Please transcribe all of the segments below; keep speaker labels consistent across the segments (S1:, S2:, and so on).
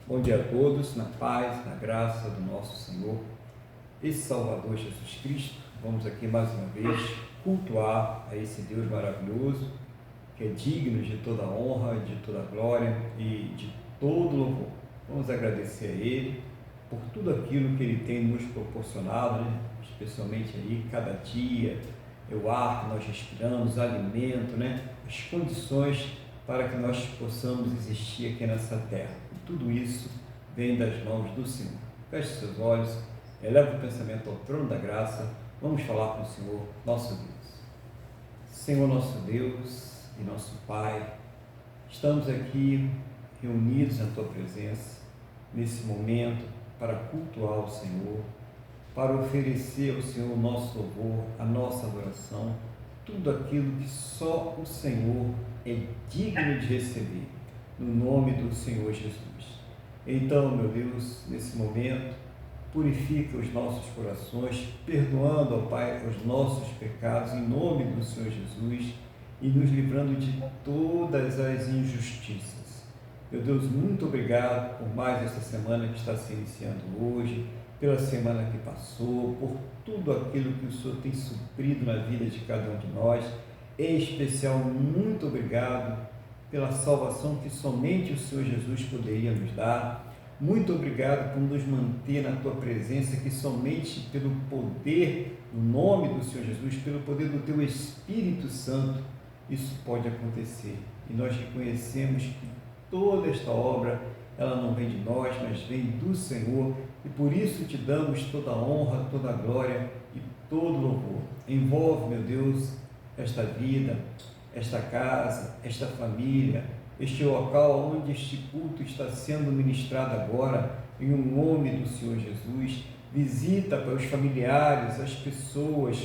S1: Bom dia a todos, na paz, na graça do nosso Senhor e Salvador Jesus Cristo. Vamos aqui mais uma vez cultuar a esse Deus maravilhoso, que é digno de toda honra, de toda glória e de todo louvor. Vamos agradecer a Ele por tudo aquilo que Ele tem nos proporcionado, né? Especialmente aí cada dia, o ar que nós respiramos, o alimento, né? As condições para que nós possamos existir aqui nessa terra. E tudo isso vem das mãos do Senhor. Feche seus olhos, eleva o pensamento ao trono da graça. Vamos falar com o Senhor, nosso Deus. Senhor, nosso Deus e nosso Pai, estamos aqui reunidos na Tua presença, nesse momento, para cultuar o Senhor, para oferecer ao Senhor o nosso louvor, a nossa adoração, tudo aquilo que só o Senhor é digno de receber, no nome do Senhor Jesus. Então, meu Deus, nesse momento, purifica os nossos corações, perdoando, ó Pai, os nossos pecados, em nome do Senhor Jesus, e nos livrando de todas as injustiças. Meu Deus, muito obrigado por mais esta semana que está se iniciando hoje, pela semana que passou, por tudo aquilo que o Senhor tem suprido na vida de cada um de nós. Em especial, muito obrigado pela salvação que somente o Senhor Jesus poderia nos dar. Muito obrigado por nos manter na Tua presença, que somente pelo poder, no nome do Senhor Jesus, pelo poder do Teu Espírito Santo, isso pode acontecer. E nós reconhecemos que toda esta obra, ela não vem de nós, mas vem do Senhor, e por isso te damos toda a honra, toda a glória e todo o louvor. Envolve, meu Deus, esta vida, esta casa, esta família, este local onde este culto está sendo ministrado agora, em nome do Senhor Jesus. Visita para os familiares, as pessoas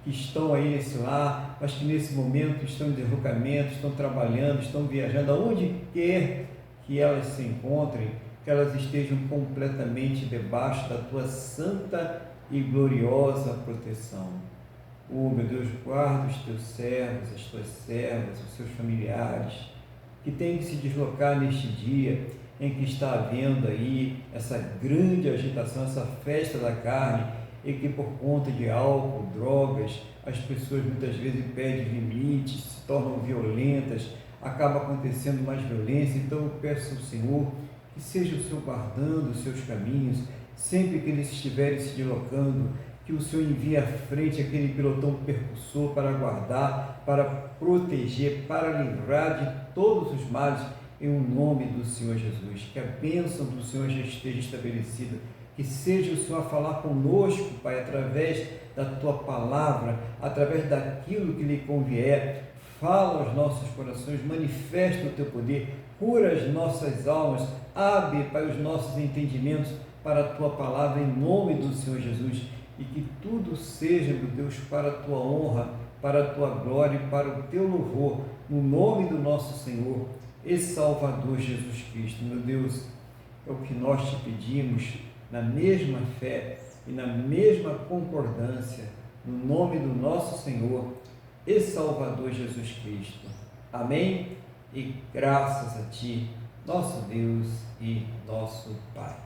S1: que estão aí nesse lar, mas que nesse momento estão em deslocamento, estão trabalhando, estão viajando, aonde quer que elas se encontrem, que elas estejam completamente debaixo da Tua santa e gloriosa proteção. Meu Deus, guarda os Teus servos, as Tuas servas, os seus familiares, que têm que se deslocar neste dia em que está havendo aí essa grande agitação, essa festa da carne, e que por conta de álcool, drogas, as pessoas muitas vezes perdem limites, se tornam violentas, acaba acontecendo mais violência. Então eu peço ao Senhor que seja o Senhor guardando os seus caminhos, sempre que eles estiverem se deslocando, que o Senhor envie à frente aquele pelotão percussor para guardar, para proteger, para livrar de todos os males, em nome do Senhor Jesus. Que a bênção do Senhor já esteja estabelecida, que seja o Senhor a falar conosco, Pai, através da Tua palavra, através daquilo que lhe convier. Fala aos nossos corações, manifesta o Teu poder, cura as nossas almas, abre, Pai, os nossos entendimentos para a Tua palavra, em nome do Senhor Jesus, e que tudo seja, meu Deus, para a Tua honra, para a Tua glória e para o Teu louvor, no nome do nosso Senhor e Salvador Jesus Cristo. Meu Deus, é o que nós te pedimos, na mesma fé e na mesma concordância, no nome do nosso Senhor e Salvador Jesus Cristo. Amém? E graças a Ti, nosso Deus e nosso Pai.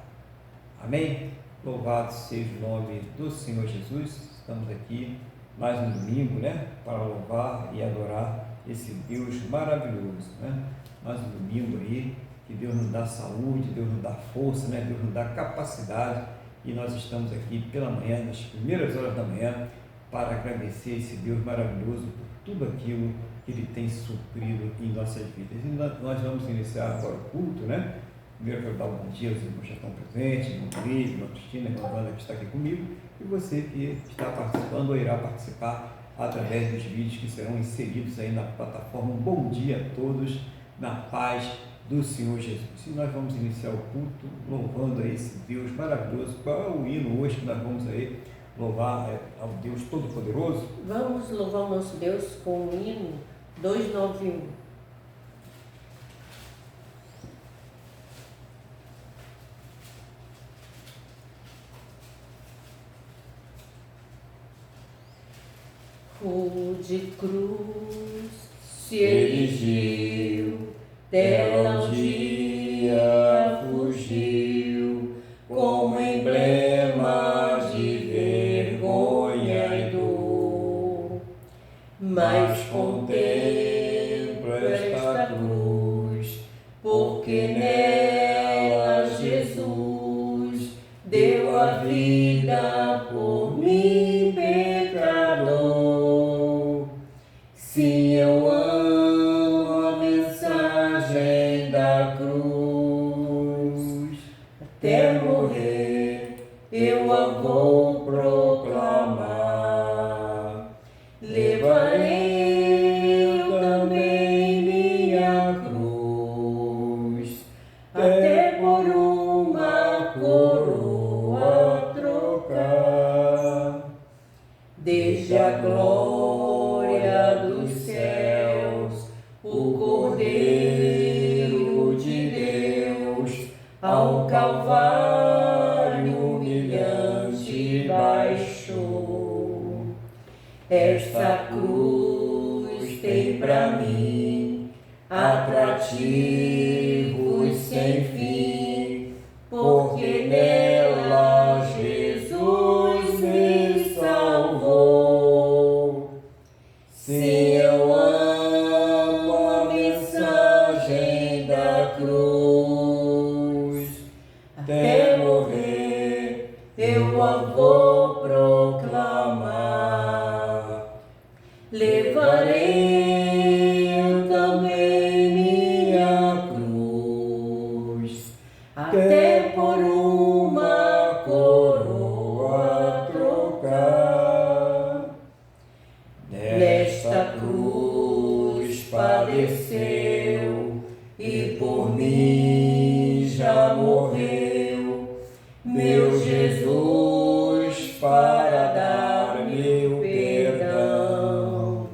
S1: Amém? Louvado seja o nome do Senhor Jesus. Estamos aqui mais um domingo, né? Para louvar e adorar esse Deus maravilhoso, né? Mais um domingo aí, que Deus nos dá saúde, Deus nos dá força, né? Deus nos dá capacidade, e nós estamos aqui pela manhã, nas primeiras horas da manhã, para agradecer esse Deus maravilhoso por tudo aquilo que Ele tem suprido em nossas vidas. E nós vamos iniciar agora o culto, né? Primeiro eu quero dar um bom dia aos irmãos que já estão presentes, irmão Luiz, irmã Cristina, irmã Wanda, que está aqui comigo, e você que está participando ou irá participar através dos vídeos que serão inseridos aí na plataforma. Um bom dia a todos, na paz do Senhor Jesus. E nós vamos iniciar o culto louvando a esse Deus maravilhoso. Qual é o hino hoje que nós vamos aí louvar ao Deus Todo-Poderoso?
S2: Vamos louvar o nosso Deus com o hino 291. Rude cruz se erigiu, dela um dia fugir. porque nela Jesus deu a vida por mim, pecador. Sim, eu amo a mensagem da cruz, até morrer eu a vou proclamar. Levarei eu também minha cruz, até por uma coroa trocar. Desde a glória dos céus, o Cordeiro de Deus, ao Calvário humilhante baixou. Esta cruz tem pra mim atrativos sem fim, porque nela Jesus me salvou. Sim, eu amo a mensagem da cruz, até morrer eu a vou proclamar. Levarei eu também minha cruz, até por uma coroa trocar. Nesta cruz padeceu e por mim já morreu meu Jesus para dar meu perdão.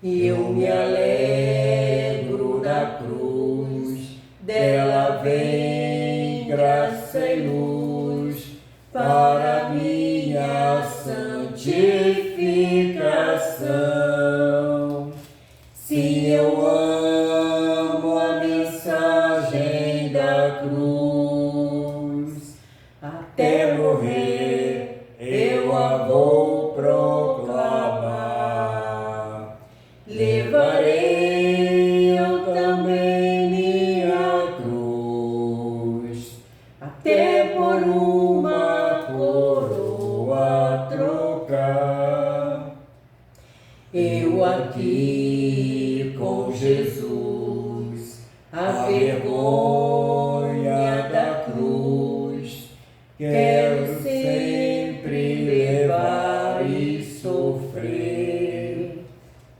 S2: Eu me alegro na cruz, dela vem graça e luz para minha santificação. Sim, eu amo a mensagem da cruz, até morrer eu a vou proclamar. Levarei eu também minha cruz, até por uma coroa trocar. Eu aqui com Jesus, a vergonha da cruz, quero sempre levar e sofrer.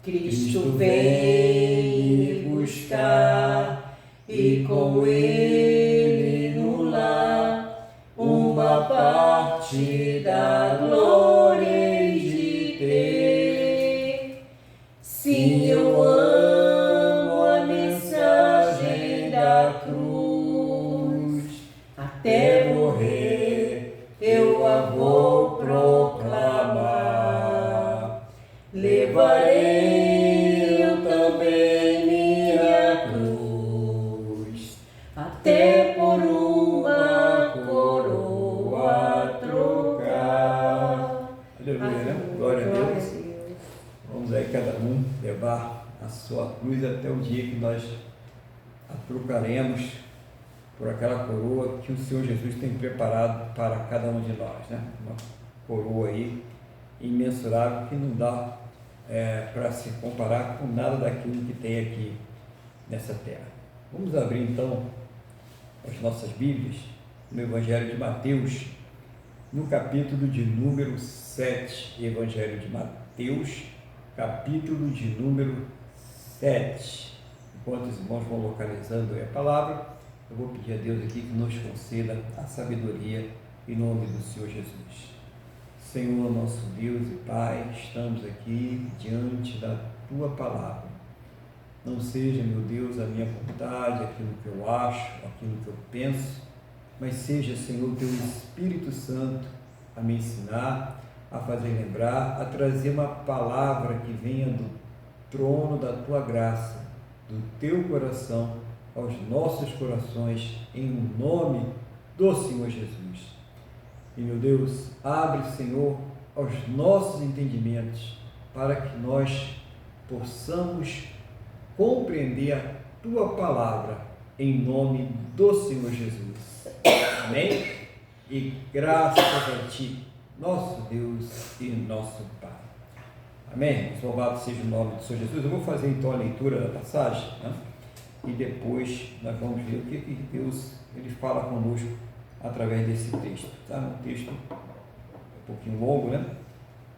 S2: Cristo vem me buscar e com Ele no lar uma parte da glória hei de ter. Sim, eu amo a mensagem da cruz, até morrer eu a vou proclamar. Levarei eu também minha cruz, até por uma coroa trocar.
S1: Aleluia, né? Glória a Deus. Vamos aí cada um levar a sua cruz até o dia que nós a trocaremos por aquela coroa que o Senhor Jesus tem preparado para cada um de nós, né? Uma coroa aí imensurável que não dá para se comparar com nada daquilo que tem aqui nessa terra. Vamos abrir então as nossas Bíblias no Evangelho de Mateus, no capítulo de número 7, Evangelho de Mateus, capítulo de número 7. Enquanto os irmãos vão localizando a palavra, eu vou pedir a Deus aqui que nos conceda a sabedoria em nome do Senhor Jesus. Senhor, nosso Deus e Pai, estamos aqui diante da Tua palavra. Não seja, meu Deus, a minha vontade, aquilo que eu acho, aquilo que eu penso, mas seja, Senhor, Teu Espírito Santo a me ensinar, a fazer lembrar, a trazer uma palavra que venha do trono da Tua graça, do Teu coração, aos nossos corações, em nome do Senhor Jesus. E, meu Deus, abre, Senhor, aos nossos entendimentos, para que nós possamos compreender a Tua palavra em nome do Senhor Jesus. Amém? E graças a Ti, nosso Deus e nosso Pai. Amém? Louvado seja o nome do Senhor Jesus. Eu vou fazer então a leitura da passagem, né? E depois nós vamos ver o que Deus ele fala conosco através desse texto. Tá? Um texto um pouquinho longo, né?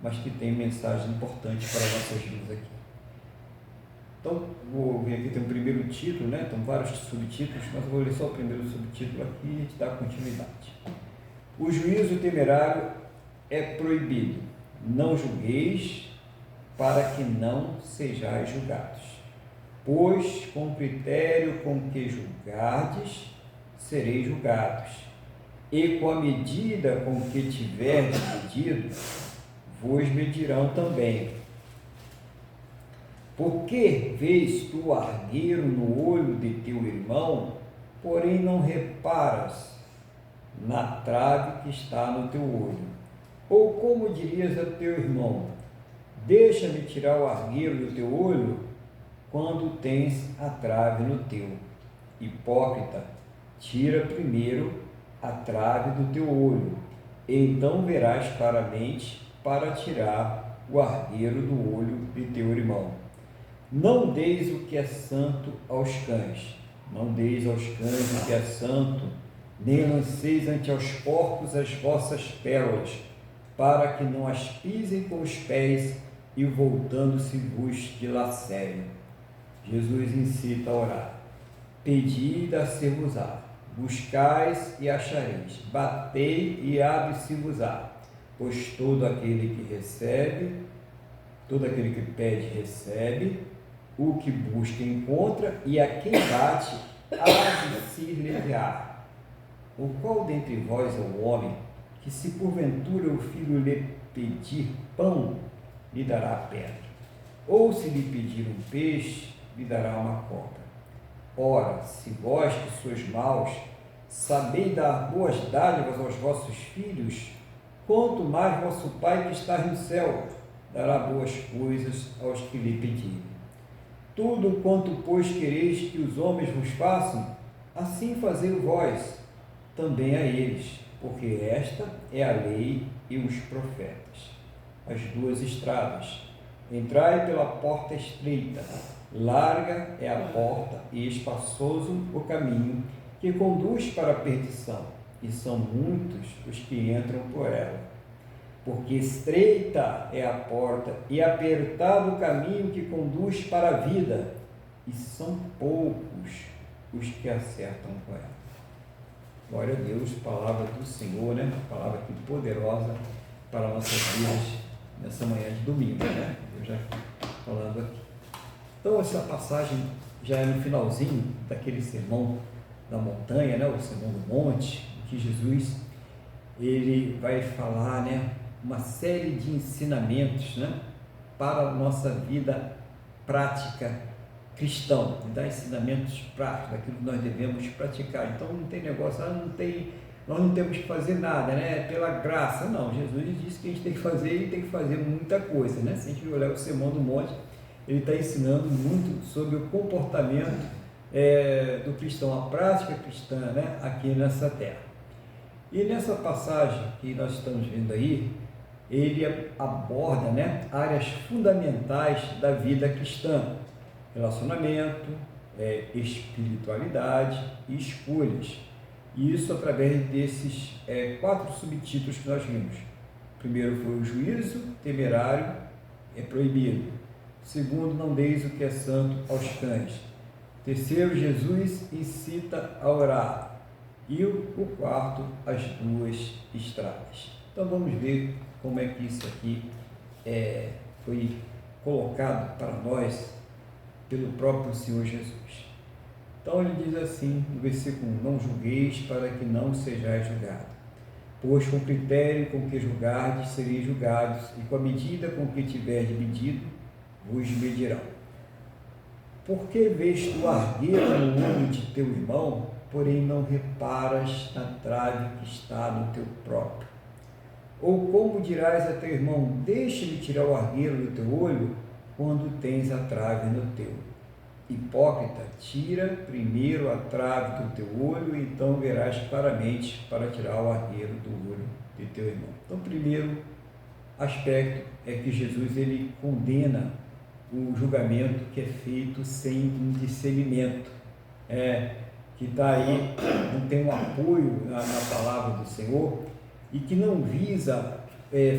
S1: Mas que tem mensagens importantes para nossas vidas aqui. Então, vou ver aqui, tem um primeiro título, né? Então, vários subtítulos, mas eu vou ler só o primeiro subtítulo aqui e a gente dá continuidade. O juízo temerário é proibido. Não julgueis, para que não sejais julgados. Pois, com o critério com que julgardes, sereis julgados. E com a medida com que tiverdes medido, vos medirão também. Por que vês tu argueiro no olho de teu irmão, porém não reparas na trave que está no teu olho? Ou como dirias a teu irmão, deixa-me tirar o argueiro do teu olho, quando tens a trave no teu? Hipócrita, tira primeiro a trave do teu olho, e então verás claramente para tirar o argueiro do olho de teu irmão. Não deis o que é santo aos cães, não deis aos cães o que é santo, nem lanceis ante aos porcos as vossas pérolas, para que não as pisem com os pés e voltando-se vos dilacerem. Jesus incita a orar. Pedi e dar-se-vos-á, buscais e achareis, batei e abre-se-vos-á, pois todo aquele que pede recebe, o que busca encontra, e a quem bate há de se lhe-á. O qual dentre vós é o homem que, se porventura o filho lhe pedir pão, lhe dará pedra? Ou se lhe pedir um peixe, lhe dará uma cobra? Ora, se vós que sois maus, sabeis dar boas dádivas aos vossos filhos, quanto mais vosso Pai que está no céu dará boas coisas aos que lhe pedirem. Tudo quanto, pois, quereis que os homens vos façam, assim fazei vós também a eles, porque esta é a lei e os profetas. As duas estradas. Entrai pela porta estreita, larga é a porta e espaçoso o caminho que conduz para a perdição, e são muitos os que entram por ela. Porque estreita é a porta e apertado o caminho que conduz para a vida, e são poucos os que acertam com ela. Glória a Deus, palavra do Senhor, né? Palavra que poderosa para nossas vidas nessa manhã de domingo, né? Eu já falando aqui. Então, essa passagem já é no finalzinho daquele sermão da montanha, né? O sermão do monte, em que Jesus ele vai falar, né? Uma série de ensinamentos, né? Para a nossa vida prática cristã, dar ensinamentos práticos, daquilo que nós devemos praticar. Então não tem negócio, nós não temos que fazer nada, né? Pela graça, não. Jesus disse que a gente tem que fazer e tem que fazer muita coisa, né? Se a gente olhar o Sermão do Monte, ele está ensinando muito sobre o comportamento do cristão, a prática cristã, né? Aqui nessa terra. E nessa passagem que nós estamos vendo aí, ele aborda, né, áreas fundamentais da vida cristã: relacionamento, espiritualidade e escolhas. E isso através desses 4 subtítulos que nós vimos. O primeiro foi o juízo temerário é proibido. O segundo, não deis o que é santo aos cães. O terceiro, Jesus incita a orar. E o quarto, as duas estradas. Então vamos ver como é que isso aqui foi colocado para nós pelo próprio Senhor Jesus. Então ele diz assim no versículo 1: não julgueis para que não sejais julgados, pois com o critério com que julgardes sereis julgados, e com a medida com que tiverdes medido vos medirão. Por que vês tu argueiro no olho de teu irmão, porém não reparas na trave que está no teu próprio? Ou como dirás a teu irmão, deixa-me tirar o argueiro do teu olho, quando tens a trave no teu? hipócrita, tira primeiro a trave do teu olho, e então verás claramente para tirar o arreiro do olho de teu irmão. Então, primeiro aspecto é que Jesus ele condena o julgamento que é feito sem um discernimento, que está aí, não tem um apoio na palavra do Senhor, e que não visa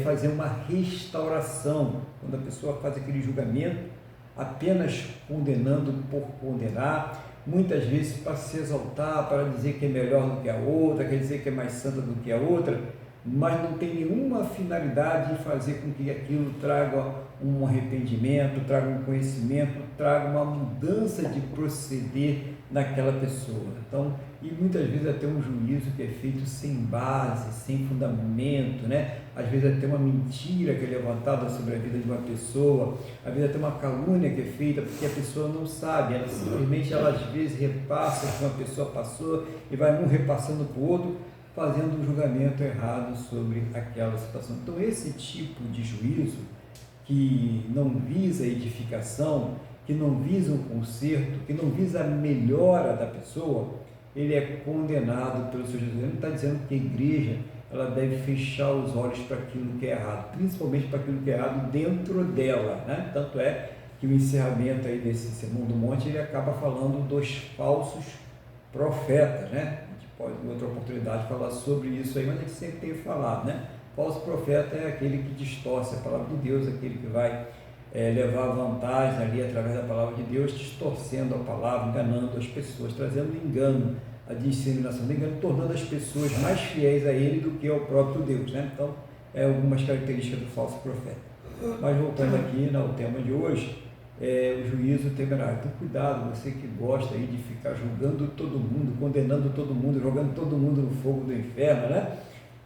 S1: fazer uma restauração. Quando a pessoa faz aquele julgamento apenas condenando por condenar, muitas vezes para se exaltar, para dizer que é melhor do que a outra, quer dizer que é mais santa do que a outra, mas não tem nenhuma finalidade de fazer com que aquilo traga um arrependimento, traga um conhecimento, traga uma mudança de proceder naquela pessoa. Então, e muitas vezes até um juízo que é feito sem base, sem fundamento, né? Às vezes até uma mentira que é levantada sobre a vida de uma pessoa, às vezes até uma calúnia que é feita porque a pessoa não sabe, ela simplesmente, ela às vezes repassa o que uma pessoa passou e vai um repassando para o outro, fazendo um julgamento errado sobre aquela situação. Então, esse tipo de juízo que não visa edificação, que não visa um conserto, que não visa a melhora da pessoa, ele é condenado pelo Senhor Jesus. Ele não está dizendo que a igreja ela deve fechar os olhos para aquilo que é errado, principalmente para aquilo que é errado dentro dela, né? Tanto é que o encerramento aí desse Sermão do Monte, ele acaba falando dos falsos profetas, né? A gente pode em outra oportunidade falar sobre isso aí, mas a gente sempre tem falado, né? Falso profeta é aquele que distorce a palavra de Deus, aquele que vai levar vantagem ali através da palavra de Deus, distorcendo a palavra, enganando as pessoas, trazendo engano, a disseminação do engano, tornando as pessoas mais fiéis a ele do que ao próprio Deus, né? Então, algumas características do falso profeta. Mas voltando aqui ao tema de hoje, o juízo temerário. Então, cuidado, você que gosta aí de ficar julgando todo mundo, condenando todo mundo, jogando todo mundo no fogo do inferno, né?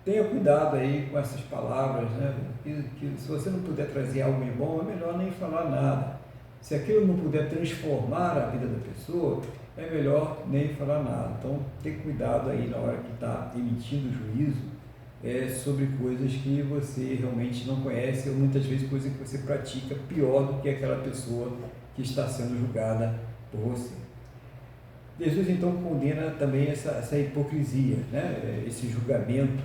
S1: Tenha cuidado aí com essas palavras, né? Que se você não puder trazer algo de bom, é melhor nem falar nada. Se aquilo não puder transformar a vida da pessoa, é melhor nem falar nada. Então, tenha cuidado aí na hora que está emitindo juízo sobre coisas que você realmente não conhece, ou muitas vezes coisas que você pratica pior do que aquela pessoa que está sendo julgada por você. Jesus então condena também essa hipocrisia, né? Esse julgamento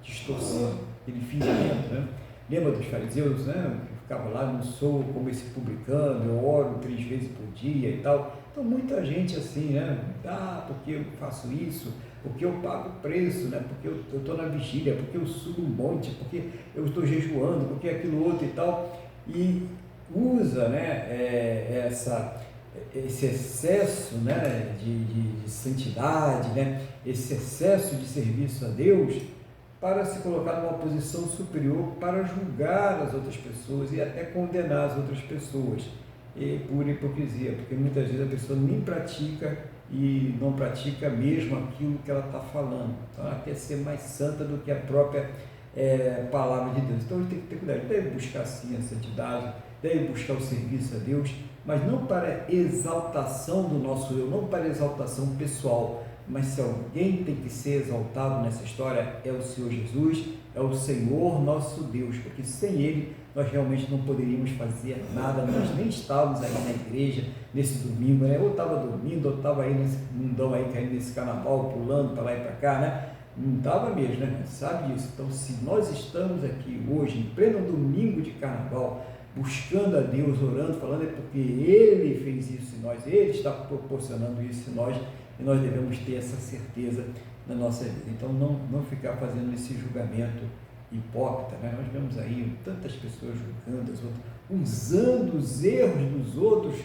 S1: distorcido, aquele fingimento, né? Lembra dos fariseus, né? Que ficavam lá, não sou como esse publicano, eu oro 3 vezes por dia e tal. Então muita gente assim, né? Porque eu faço isso, porque eu pago o preço, né? Porque eu estou na vigília, porque eu subo um monte, porque eu estou jejuando, porque aquilo outro e tal, e usa, né? Esse excesso, né? de santidade, né? Esse excesso de serviço a Deus, para se colocar numa posição superior, para julgar as outras pessoas e até condenar as outras pessoas, por hipocrisia, porque muitas vezes a pessoa nem pratica e não pratica mesmo aquilo que ela está falando. Então ela quer ser mais santa do que a própria palavra de Deus. Então a gente tem que ter cuidado, deve buscar sim a santidade, deve buscar o serviço a Deus, mas não para exaltação do nosso eu, não para exaltação pessoal, mas se alguém tem que ser exaltado nessa história, é o Senhor Jesus, é o Senhor nosso Deus, porque sem Ele nós realmente não poderíamos fazer nada, nós nem estávamos aí na igreja nesse domingo, né? Ou estava dormindo, ou estava aí nesse mundão aí, caindo nesse carnaval, pulando para lá e para cá, né? Não estava mesmo, né? Sabe disso? Então, se nós estamos aqui hoje, em pleno domingo de carnaval, buscando a Deus, orando, falando, é porque Ele fez isso em nós, Ele está proporcionando isso em nós, e nós devemos ter essa certeza na nossa vida. Então, não ficar fazendo esse julgamento hipócrita, né? Nós vemos aí tantas pessoas julgando as outras, usando os erros dos outros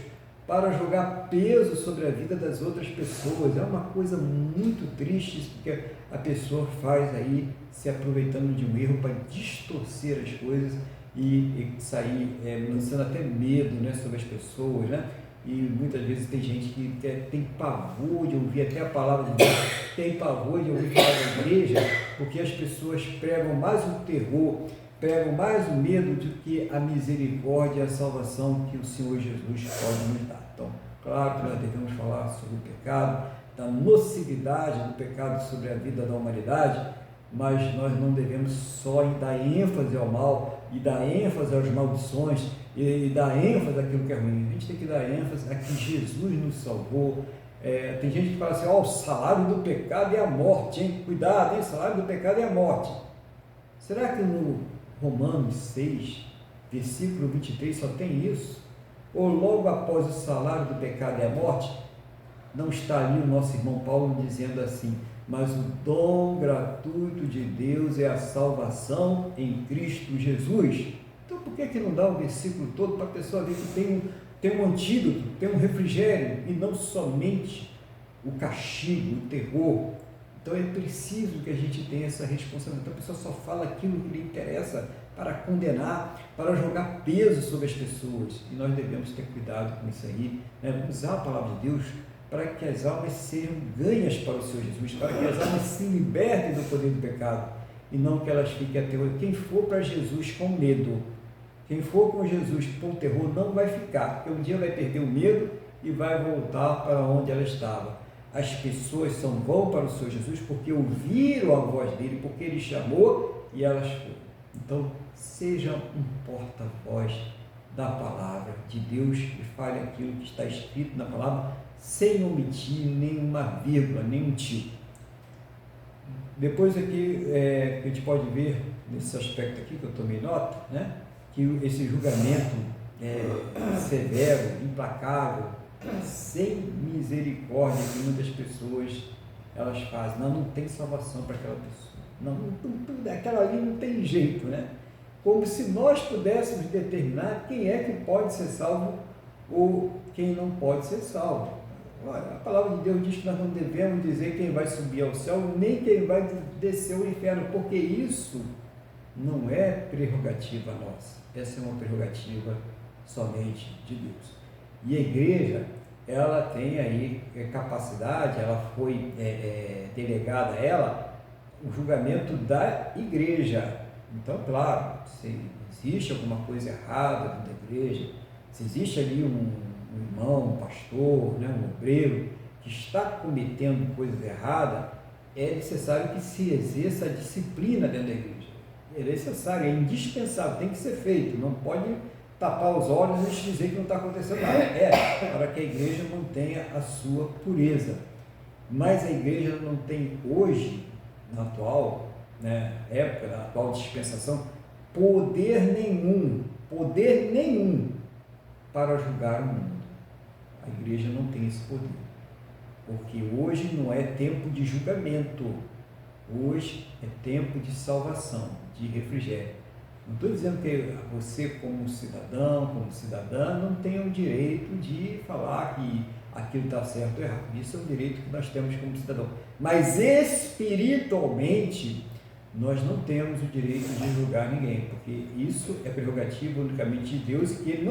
S1: para jogar peso sobre a vida das outras pessoas. É uma coisa muito triste isso, porque a pessoa faz aí, se aproveitando de um erro para distorcer as coisas e sair lançando até medo, né, sobre as pessoas, né? E muitas vezes tem gente que tem pavor de ouvir até a palavra de Deus, tem pavor de ouvir falar da igreja, porque as pessoas pregam mais o terror, pregam mais o medo do que a misericórdia e a salvação que o Senhor Jesus pode nos dar. Então, claro que nós devemos falar sobre o pecado, da nocividade do pecado sobre a vida da humanidade, mas nós não devemos só dar ênfase ao mal e dar ênfase às maldições e dar ênfase àquilo que é ruim. A gente tem que dar ênfase a que Jesus nos salvou. Tem gente que fala assim, o salário do pecado é a morte, hein? Cuidado, hein? O salário do pecado é a morte. Será que no Romanos 6, versículo 23 só tem isso? Ou logo após o salário do pecado é a morte? Não está ali o nosso irmão Paulo dizendo assim, mas o dom gratuito de Deus é a salvação em Cristo Jesus. Então por que não dá o versículo todo para a pessoa ver que tem um antídoto, tem um refrigério e não somente o castigo, o terror? Então é preciso que a gente tenha essa responsabilidade. Então a pessoa só fala aquilo que lhe interessa para condenar, para jogar peso sobre as pessoas. E nós devemos ter cuidado com isso aí, né? Usar a palavra de Deus para que as almas sejam ganhas para o Senhor Jesus, para que as almas se libertem do poder do pecado e não que elas fiquem aterrorizadas. Quem for para Jesus com medo, quem for com Jesus com terror não vai ficar, porque um dia vai perder o medo e vai voltar para onde ela estava. As pessoas só vão para o Senhor Jesus porque ouviram a voz dele, porque ele chamou e elas foram. Então, seja um porta-voz da palavra de Deus e fale aquilo que está escrito na palavra, sem omitir nenhuma vírgula, nenhum tio. Depois aqui, a gente pode ver, nesse aspecto aqui que eu tomei nota, né, que esse julgamento severo, implacável, sem misericórdia que muitas pessoas elas fazem, não tem salvação para aquela pessoa, aquela ali não tem jeito, né? Como se nós pudéssemos determinar quem é que pode ser salvo ou quem não pode ser salvo. Olha, a palavra de Deus diz que nós não devemos dizer quem vai subir ao céu, nem quem vai descer ao inferno, porque isso não é prerrogativa nossa, essa é uma prerrogativa somente de Deus. E a igreja, ela tem aí capacidade, ela foi delegada a ela o julgamento da igreja. Então, claro, se existe alguma coisa errada dentro da igreja, se existe ali um irmão, um pastor, né, um obreiro que está cometendo coisas erradas, é necessário que se exerça a disciplina dentro da igreja. É necessário, é indispensável, tem que ser feito, não pode tapar os olhos e dizer que não está acontecendo nada. Para que a igreja mantenha a sua pureza. Mas a igreja não tem hoje, na atual época, na atual dispensação, poder nenhum para julgar o mundo. A igreja não tem esse poder, porque hoje não é tempo de julgamento, hoje é tempo de salvação, de refrigério. Não estou dizendo que você, como cidadão, como cidadã, não tem o direito de falar que aquilo está certo ou errado. Isso é um direito que nós temos como cidadão. Mas espiritualmente, nós não temos o direito de julgar ninguém, porque isso é prerrogativa unicamente de Deus, e ele,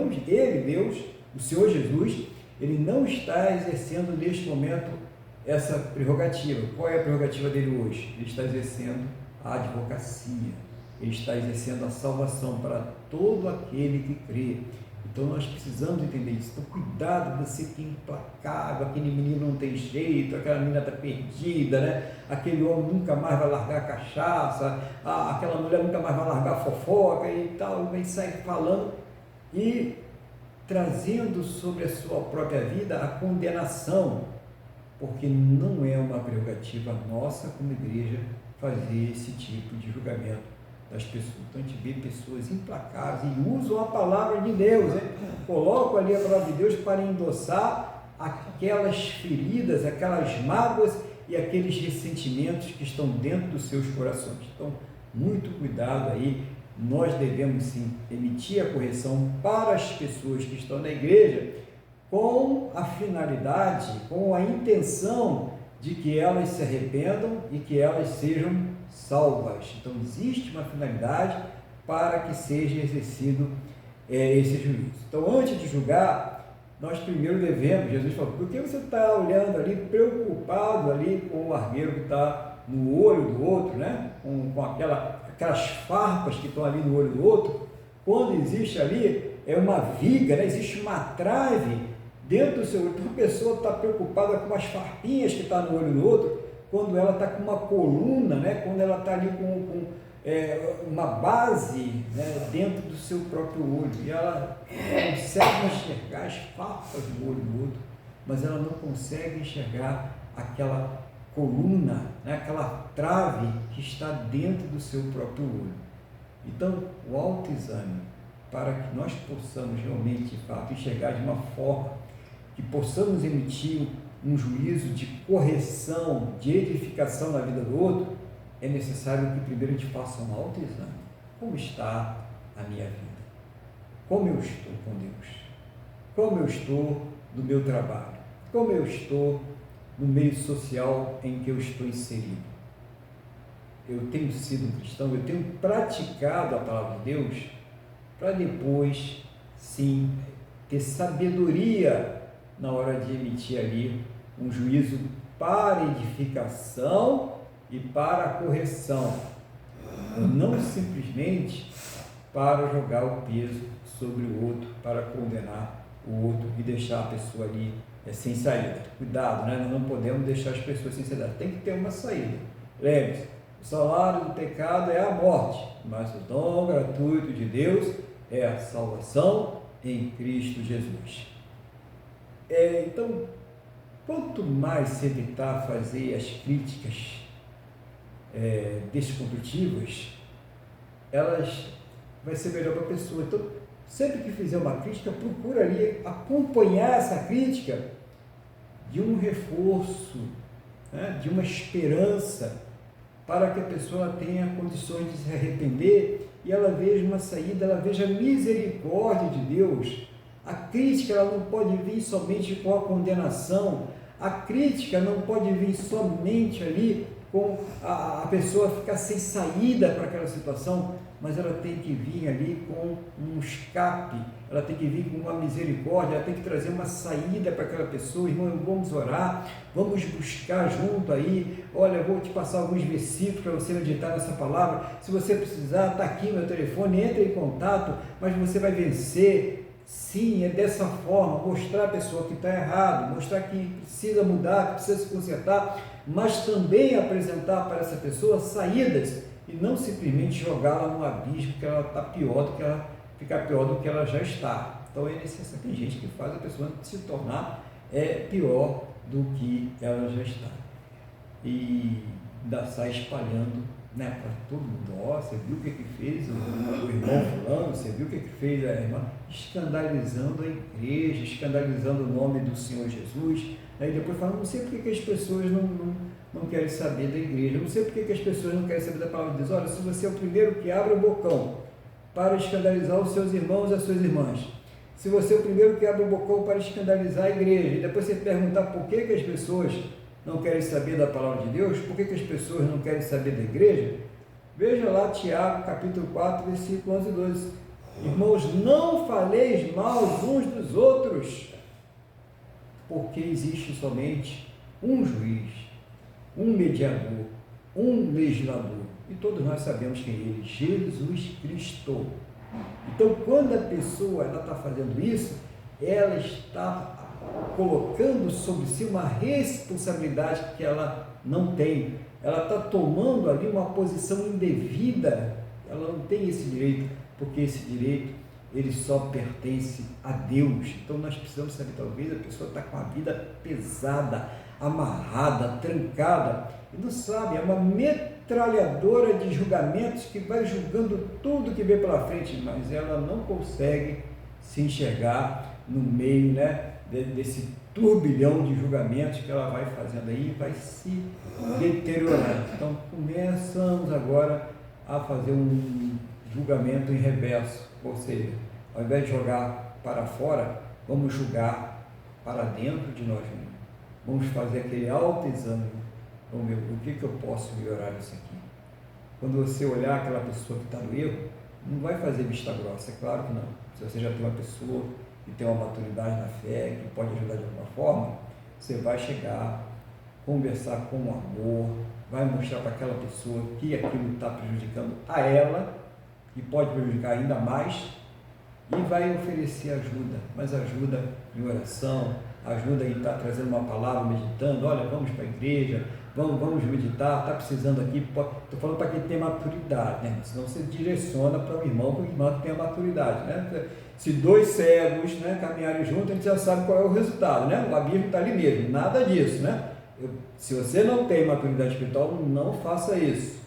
S1: Deus, o Senhor Jesus, ele não está exercendo neste momento essa prerrogativa. Qual é a prerrogativa dele hoje? Ele está exercendo a advocacia, ele está exercendo a salvação para todo aquele que crê. Então nós precisamos entender isso. Então cuidado, você que é implacável, aquele menino não tem jeito, aquela menina está perdida, né? Aquele homem nunca mais vai largar a cachaça, aquela mulher nunca mais vai largar a fofoca e tal, e sai falando e trazendo sobre a sua própria vida a condenação, porque não é uma prerrogativa nossa como igreja fazer esse tipo de julgamento das pessoas. Então a gente vê pessoas implacáveis e usam a palavra de Deus, né? Colocam ali a palavra de Deus para endossar aquelas feridas, aquelas mágoas e aqueles ressentimentos que estão dentro dos seus corações. Então, muito cuidado aí. Nós devemos sim emitir a correção para as pessoas que estão na igreja com a finalidade, com a intenção de que elas se arrependam e que elas sejam salvas. Então existe uma finalidade para que seja exercido esse juízo. Então, antes de julgar, nós primeiro devemos, Jesus falou, por que você está olhando ali, preocupado ali com o argueiro que está no olho do outro, né? com aquelas farpas que estão ali no olho do outro, quando existe ali uma viga, né? Existe uma trave dentro do seu olho. Então a pessoa está preocupada com as farpinhas que estão no olho do outro, quando ela está com uma coluna, né? Quando ela está ali uma base, né, dentro do seu próprio olho, e ela consegue enxergar as farpas do olho do outro, mas ela não consegue enxergar aquela coluna, né, aquela trave que está dentro do seu próprio olho. Então, o autoexame, para que nós possamos realmente, de fato, enxergar de uma forma que possamos emitir um juízo de correção, de edificação na vida do outro, é necessário que primeiro a gente faça um autoexame. Como está a minha vida? Como eu estou com Deus? Como eu estou no meu trabalho? Como eu estou no meio social em que eu estou inserido? Eu tenho sido um cristão, eu tenho praticado a palavra de Deus para depois, sim, ter sabedoria na hora de emitir ali um juízo para edificação e para a correção, não simplesmente para jogar o peso sobre o outro, para condenar o outro e deixar a pessoa ali sem saída. Cuidado, né? Nós não podemos deixar as pessoas sem saída, tem que ter uma saída. Lembre-se, o salário do pecado é a morte, mas o dom gratuito de Deus é a salvação em Cristo Jesus. Então, quanto mais se evitar fazer as críticas desconstrutivas, vai ser melhor para a pessoa. Então, sempre que fizer uma crítica, procura ali acompanhar essa crítica de um reforço, né, de uma esperança, para que a pessoa tenha condições de se arrepender e ela veja uma saída, ela veja a misericórdia de Deus. A crítica ela não pode vir somente com a condenação, a crítica não pode vir somente ali com a pessoa ficar sem saída para aquela situação, mas ela tem que vir ali com um escape, ela tem que vir com uma misericórdia, ela tem que trazer uma saída para aquela pessoa. Irmão, vamos orar, vamos buscar junto aí, olha, eu vou te passar alguns versículos para você meditar nessa palavra, se você precisar, está aqui meu telefone, entre em contato, mas você vai vencer. Sim, é dessa forma, mostrar a pessoa que está errado, mostrar que precisa mudar, que precisa se consertar, mas também apresentar para essa pessoa saídas e não simplesmente jogá-la no abismo que ela está ficar pior do que ela já está. Então é necessário, tem gente que faz a pessoa se tornar pior do que ela já está. E ainda sai espalhando, né, para todo mundo. Ó, você viu o que fez o irmão fulano, você viu o que fez a irmã, escandalizando a igreja, escandalizando o nome do Senhor Jesus, né? E depois falando, não sei porque que as pessoas não querem saber da igreja, não sei porque que as pessoas não querem saber da palavra de Deus. Olha, se você é o primeiro que abre o bocão para escandalizar os seus irmãos e as suas irmãs, se você é o primeiro que abre o bocão para escandalizar a igreja, e depois você perguntar por que as pessoas não querem saber da palavra de Deus, por que as pessoas não querem saber da igreja, veja lá Tiago, capítulo 4, versículo 11 e 12. Irmãos, não faleis mal uns dos outros, porque existe somente um juiz, um mediador, um legislador, e todos nós sabemos quem é ele, Jesus Cristo. Então, quando a pessoa está fazendo isso, ela está colocando sobre si uma responsabilidade que ela não tem, ela está tomando ali uma posição indevida, ela não tem esse direito, porque esse direito ele só pertence a Deus. Então nós precisamos saber, talvez a pessoa está com a vida pesada, amarrada, trancada, e não sabe, é uma metralhadora de julgamentos que vai julgando tudo que vem pela frente, mas ela não consegue se enxergar no meio, né, desse turbilhão de julgamentos que ela vai fazendo aí, vai se deteriorando. Então começamos agora a fazer um julgamento em reverso, ou seja, ao invés de jogar para fora, vamos julgar para dentro de nós mesmos. Vamos fazer aquele autoexame. Vamos ver o que eu posso melhorar nisso aqui. Quando você olhar aquela pessoa que está no erro, não vai fazer vista grossa, é claro que não. Se você já tem uma pessoa que tem uma maturidade na fé, que pode ajudar de alguma forma, você vai chegar, conversar com amor, vai mostrar para aquela pessoa que aquilo está prejudicando a ela, e pode prejudicar ainda mais, e vai oferecer ajuda, mas ajuda em oração, ajuda aí, está trazendo uma palavra, meditando, olha, vamos para a igreja, vamos meditar, está precisando aqui, estou falando para quem tem maturidade, né? Senão você direciona para o irmão que tem a maturidade, né? Se dois cegos, né, caminharem juntos, a gente já sabe qual é o resultado, né? O abismo está ali mesmo, nada disso, né? Se você não tem maturidade espiritual, não faça isso.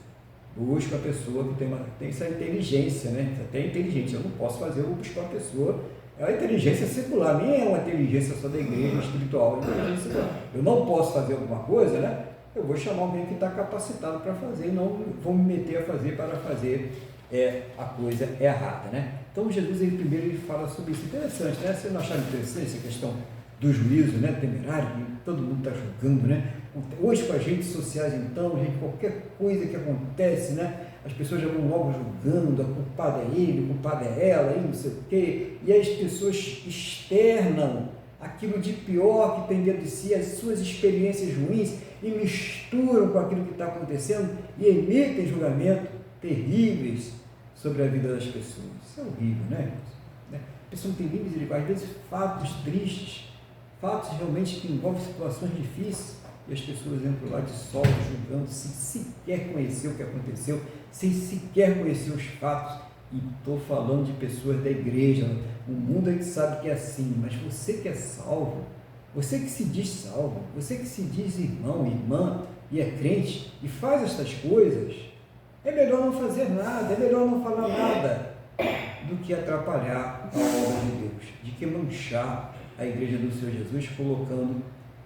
S1: Busca a pessoa que tem essa inteligência, né? Você tem inteligência, eu não posso fazer, eu vou buscar uma pessoa. É uma inteligência secular, nem é uma inteligência só da igreja espiritual, é uma inteligência secular. Eu não posso fazer alguma coisa, né? Eu vou chamar alguém que está capacitado para fazer, e não vou me meter a fazer para fazer a coisa errada, né? Então Jesus, ele fala sobre isso. Interessante, né? Vocês não acharam interessante essa questão do juízo, né? Temerário, que todo mundo está julgando, né? Hoje com as redes sociais, então, gente, qualquer coisa que acontece, né? As pessoas já vão logo julgando, a culpada é ele, a culpada é ela, e não sei o quê, e as pessoas externam aquilo de pior que tem dentro de si, as suas experiências ruins, e misturam com aquilo que está acontecendo, e emitem julgamentos terríveis sobre a vida das pessoas. Isso é horrível, né? A pessoa não tem nem misericórdia, às vezes fatos tristes, fatos realmente que envolvem situações difíceis, e as pessoas entram lá de solo julgando, sem sequer conhecer o que aconteceu, sem sequer conhecer os fatos. E estou falando de pessoas da igreja, o mundo é que sabe que é assim, mas você que é salvo, você que se diz salvo, você que se diz irmão, irmã, e é crente, e faz estas coisas, é melhor não fazer nada, é melhor não falar nada, do que atrapalhar a obra de Deus, de que manchar a igreja do Senhor Jesus, colocando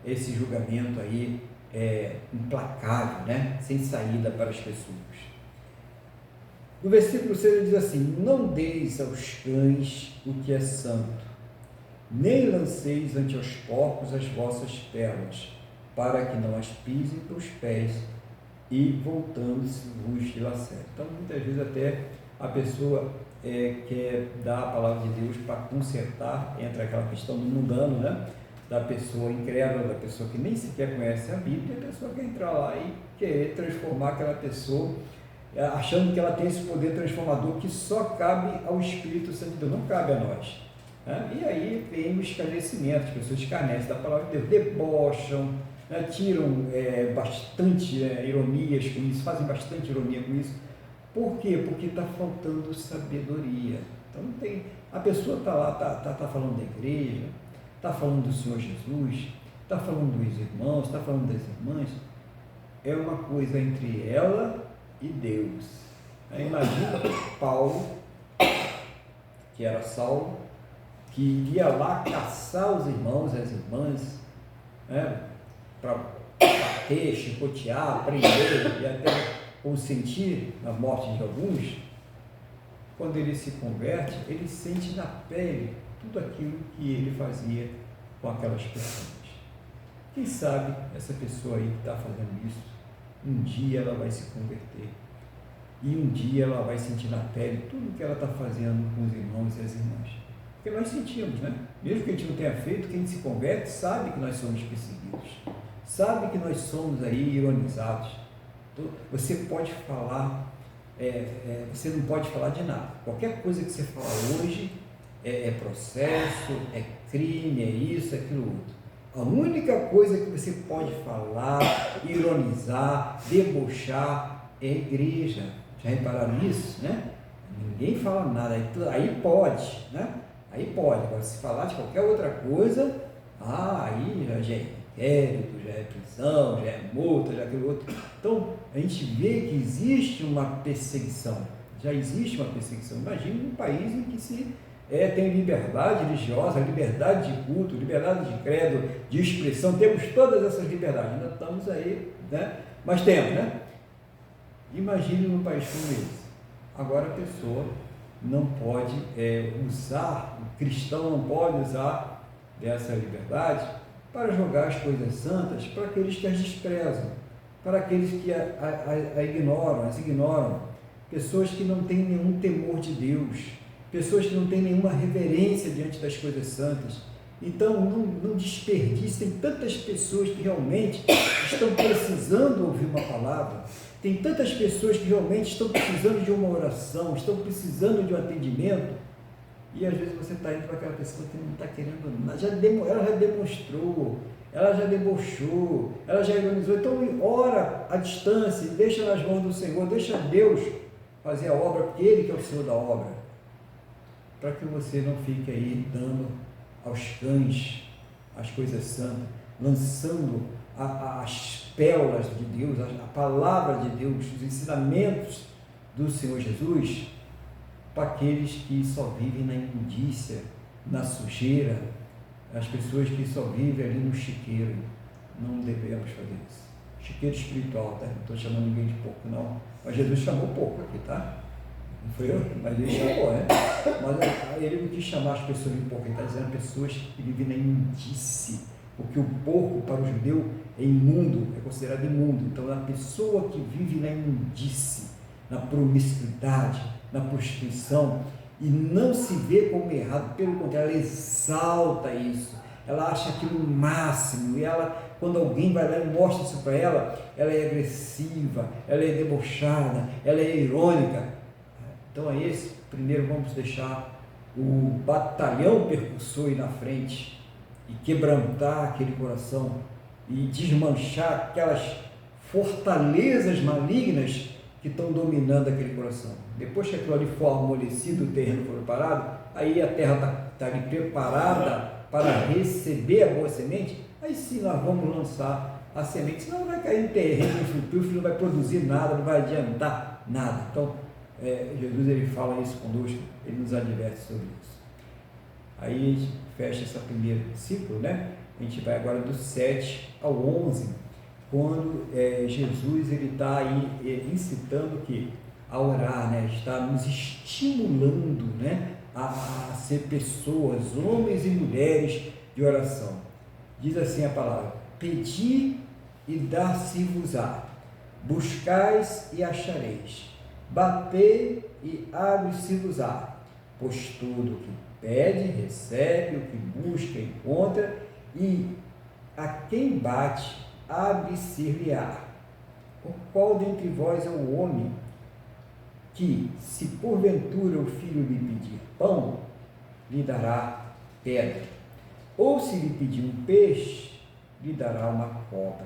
S1: esse julgamento aí implacável, né? Sem saída para as pessoas. No versículo 6 ele diz assim: não deis aos cães o que é santo, nem lanceis ante os porcos as vossas pérolas, para que não as pisem com os pés e voltando-se vos dilacere. Então muitas vezes até a pessoa quer dar a palavra de Deus para consertar, entra aquela questão do mundano, né? Da pessoa incrédula, da pessoa que nem sequer conhece a Bíblia, e a pessoa quer entrar lá e querer transformar aquela pessoa, achando que ela tem esse poder transformador que só cabe ao Espírito Santo de Deus, não cabe a nós, né? E aí vem o escarnecimento, as pessoas escarnecem da palavra de Deus, debocham, né? Tiram bastante ironias com isso, fazem bastante ironia com isso. Por quê? Porque está faltando sabedoria. Então a pessoa está lá, está falando da igreja, está falando do Senhor Jesus, está falando dos irmãos, está falando das irmãs, é uma coisa entre ela e Deus. Imagina Paulo, que era Saulo, que ia lá caçar os irmãos e as irmãs, né, para bater, chicotear, prender e até consentir na morte de alguns. Quando ele se converte, ele sente na pele tudo aquilo que ele fazia com aquelas pessoas. Quem sabe essa pessoa aí que está fazendo isso, um dia ela vai se converter e um dia ela vai sentir na pele tudo que ela está fazendo com os irmãos e as irmãs. Porque nós sentimos, né? Mesmo que a gente não tenha feito, quem se converte sabe que nós somos perseguidos, sabe que nós somos aí ironizados. Então, você pode falar, você não pode falar de nada. Qualquer coisa que você fala hoje é processo, é crime, é isso, é aquilo outro. A única coisa que você pode falar, ironizar, debochar é igreja. Já repararam nisso, né? Ninguém fala nada, aí pode, né? Aí pode. Agora, se falar de qualquer outra coisa, aí já é inquérito, já é prisão, já é multa, já é aquilo outro. Então, a gente vê que existe uma perseguição, já existe uma perseguição. Imagine um país em que se tem liberdade religiosa, liberdade de culto, liberdade de credo, de expressão, temos todas essas liberdades, ainda estamos aí, né? Mas temos, né? Imagine num país como esse. Agora a pessoa não pode usar, o cristão não pode usar dessa liberdade para jogar as coisas santas para aqueles que as desprezam, para aqueles que as ignoram, pessoas que não têm nenhum temor de Deus, pessoas que não têm nenhuma reverência diante das coisas santas. Então não desperdicem tantas pessoas que realmente estão precisando ouvir uma palavra, tem tantas pessoas que realmente estão precisando de uma oração, estão precisando de um atendimento, E às vezes você está indo para aquela pessoa que não está querendo nada, ela já demonstrou, ela já debochou, ela já ironizou. Então, ora à distância, deixa nas mãos do Senhor, deixa Deus fazer a obra, porque Ele que é o Senhor da obra, para que você não fique aí dando aos cães as coisas santas, lançando as pérolas de Deus, a palavra de Deus, os ensinamentos do Senhor Jesus, para aqueles que só vivem na imundícia, na sujeira, as pessoas que só vivem ali no chiqueiro. Não devemos fazer isso. Chiqueiro espiritual, tá? Não estou chamando ninguém de porco, não. Mas Jesus chamou porco aqui, tá? Não foi eu, mas ele chamou, né? Mas ele não quis chamar as pessoas de porco, ele está dizendo pessoas que vivem na imundície, porque o porco para o judeu é imundo, é considerado imundo. Então, a pessoa que vive na imundície, na promiscuidade, na prostituição, e não se vê como errado, pelo contrário, ela exalta isso, ela acha aquilo o máximo, e ela, quando alguém vai lá e mostra isso para ela, ela é agressiva, ela é debochada, ela é irônica. Então é esse, primeiro vamos deixar o batalhão percussor ir na frente, e quebrantar aquele coração, e desmanchar aquelas fortalezas malignas que estão dominando aquele coração. Depois que aquilo ali for amolecido, o terreno for preparado, aí a terra está ali preparada para receber a boa semente, aí sim nós vamos lançar a semente, senão vai cair no terreno infrutífero, não vai produzir nada, não vai adiantar nada. Então, Jesus ele fala isso conosco, ele nos adverte sobre isso. Aí a gente fecha esse primeiro ciclo, né? A gente vai agora do 7 ao 11, quando Jesus ele está aí incitando que a orar, né? Está nos estimulando, né? A ser pessoas, homens e mulheres de oração. Diz assim a palavra: pedi e dar-se-vos-á, buscais e achareis, batei e abre-se-vos-á, pois todo o que pede, recebe, o que busca, encontra, e a quem bate, abre-se-lhe-á. Qual dentre vós é o homem que, se porventura o filho lhe pedir pão, lhe dará pedra? Ou se lhe pedir um peixe, lhe dará uma cobra?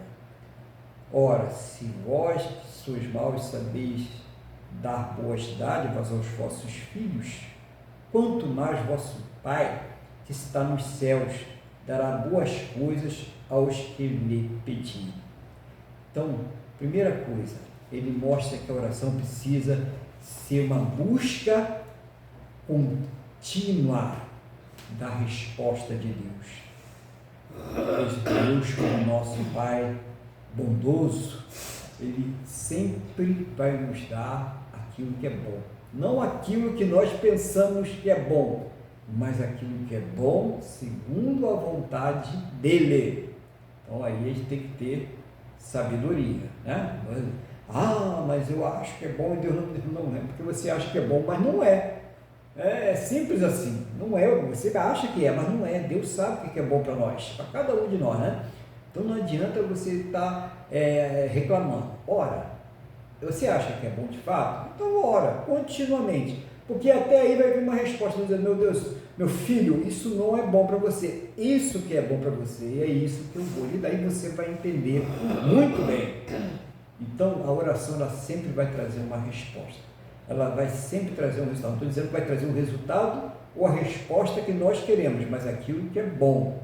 S1: Ora, se vós que sois maus sabeis dar boas dádivas aos vossos filhos, quanto mais vosso Pai, que está nos céus, dará boas coisas aos que lhe pedirem. Então, primeira coisa, ele mostra que a oração precisa ser uma busca contínua da resposta de Deus. Deus, como nosso Pai bondoso, ele sempre vai nos dar aquilo que é bom. Não aquilo que nós pensamos que é bom, mas aquilo que é bom segundo a vontade dele. Então aí a gente tem que ter sabedoria, né? Mas eu acho que é bom e Deus não é, porque você acha que é bom, mas não é. É simples assim, não é, você acha que é, mas não é. Deus sabe o que é bom para nós, para cada um de nós, né? Então não adianta você estar reclamando. Ora, você acha que é bom de fato? Então ora, continuamente, porque até aí vai vir uma resposta, dizendo: meu Deus, meu filho, isso não é bom para você, isso que é bom para você, é isso que eu vou lhe dar, e você vai entender muito bem. Então a oração ela sempre vai trazer uma resposta, ela vai sempre trazer um resultado. Não estou dizendo que vai trazer um resultado ou a resposta que nós queremos, mas aquilo que é bom,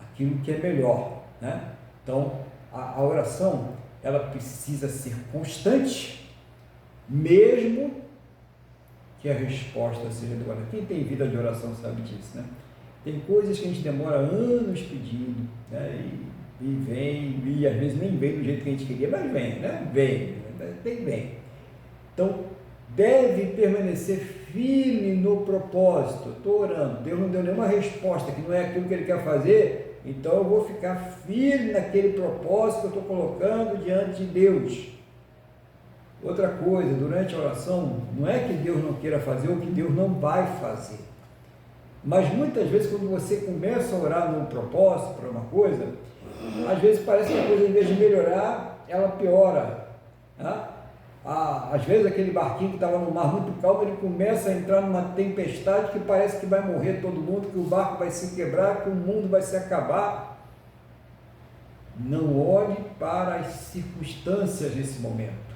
S1: aquilo que é melhor, né? Então a oração ela precisa ser constante, mesmo que a resposta seja demorada. Quem tem vida de oração sabe disso, né? Tem coisas que a gente demora anos pedindo, né? E vem, e às vezes nem vem do jeito que a gente queria, mas vem, né? Vem. Então, deve permanecer firme no propósito. Estou orando, Deus não deu nenhuma resposta, que não é aquilo que Ele quer fazer, então eu vou ficar firme naquele propósito que eu estou colocando diante de Deus. Outra coisa, durante a oração, não é que Deus não queira fazer ou que Deus não vai fazer, mas muitas vezes quando você começa a orar num propósito para uma coisa, às vezes parece que a coisa, em vez de melhorar, ela piora, tá? Às vezes aquele barquinho que estava no mar muito calmo, ele começa a entrar numa tempestade que parece que vai morrer todo mundo, que o barco vai se quebrar, que o mundo vai se acabar. Não olhe para as circunstâncias nesse momento,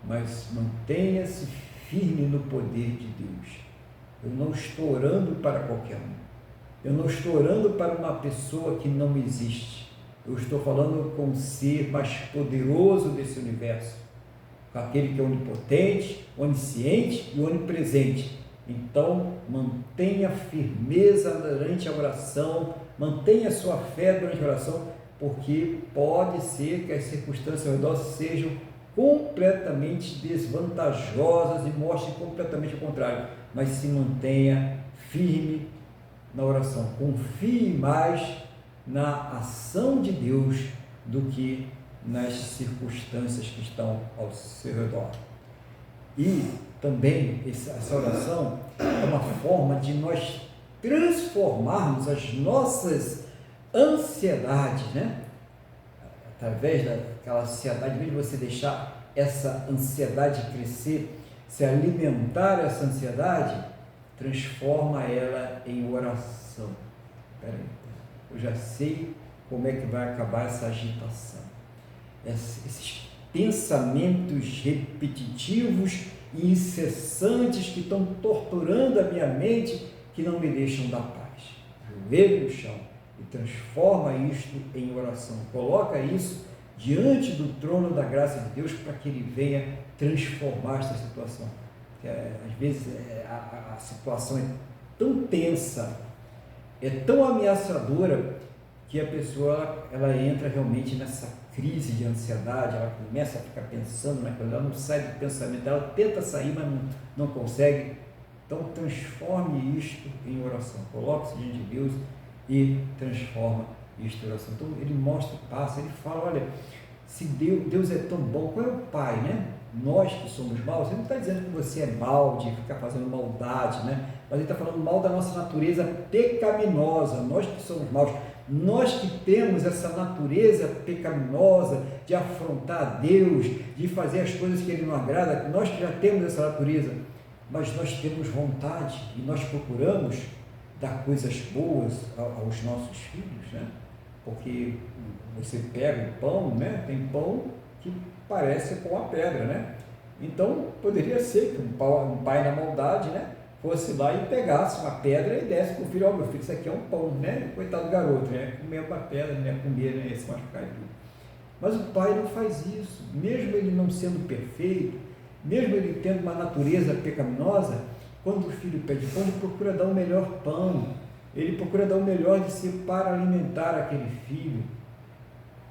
S1: mas mantenha-se firme no poder de Deus. Eu não estou orando para qualquer um. Eu não estou orando para uma pessoa que não existe. Eu estou falando com o ser mais poderoso desse universo, com aquele que é onipotente, onisciente e onipresente. Então, mantenha firmeza durante a oração, mantenha sua fé durante a oração, porque pode ser que as circunstâncias ao redor sejam completamente desvantajosas e mostrem completamente o contrário, mas se mantenha firme na oração, confie mais na ação de Deus do que nas circunstâncias que estão ao seu redor. E também essa oração é uma forma de nós transformarmos as nossas ansiedades, né? Através daquela ansiedade, em vez de você deixar essa ansiedade crescer, se alimentar essa ansiedade, transforma ela em oração. Espera aí, eu já sei como é que vai acabar essa agitação. Esses pensamentos repetitivos e incessantes que estão torturando a minha mente, que não me deixam dar paz. Joelho no chão e transforma isto em oração. Coloca isso diante do trono da graça de Deus para que Ele venha transformar esta situação. Às vezes a situação é tão tensa, é tão ameaçadora, que a pessoa ela entra realmente nessa crise de ansiedade, ela começa a ficar pensando naquilo, ela não sai do pensamento, ela tenta sair, mas não consegue. Então transforme isto em oração, coloque-se diante de Deus e transforma isto em oração. Então ele mostra o passo, ele fala, olha, se Deus é tão bom, qual é o Pai, né? Nós que somos maus, ele não está dizendo que você é mau, de ficar fazendo maldade, né? Mas ele está falando mal da nossa natureza pecaminosa, nós que somos maus, nós que temos essa natureza pecaminosa de afrontar a Deus, de fazer as coisas que Ele não agrada, nós que já temos essa natureza, mas nós temos vontade e nós procuramos dar coisas boas aos nossos filhos, né? Porque você pega o pão, né? Tem pão que parece com a pedra, né? Então, poderia ser que um pai na maldade, né, fosse lá e pegasse uma pedra e desse para o filho, meu filho, isso aqui é um pão, né? Coitado do garoto, né? Comer uma pedra, né? Comer, né? Se machucar e tudo. Mas o pai não faz isso, mesmo ele não sendo perfeito, mesmo ele tendo uma natureza pecaminosa, quando o filho pede pão, ele procura dar o melhor pão, ele procura dar o melhor de si para alimentar aquele filho.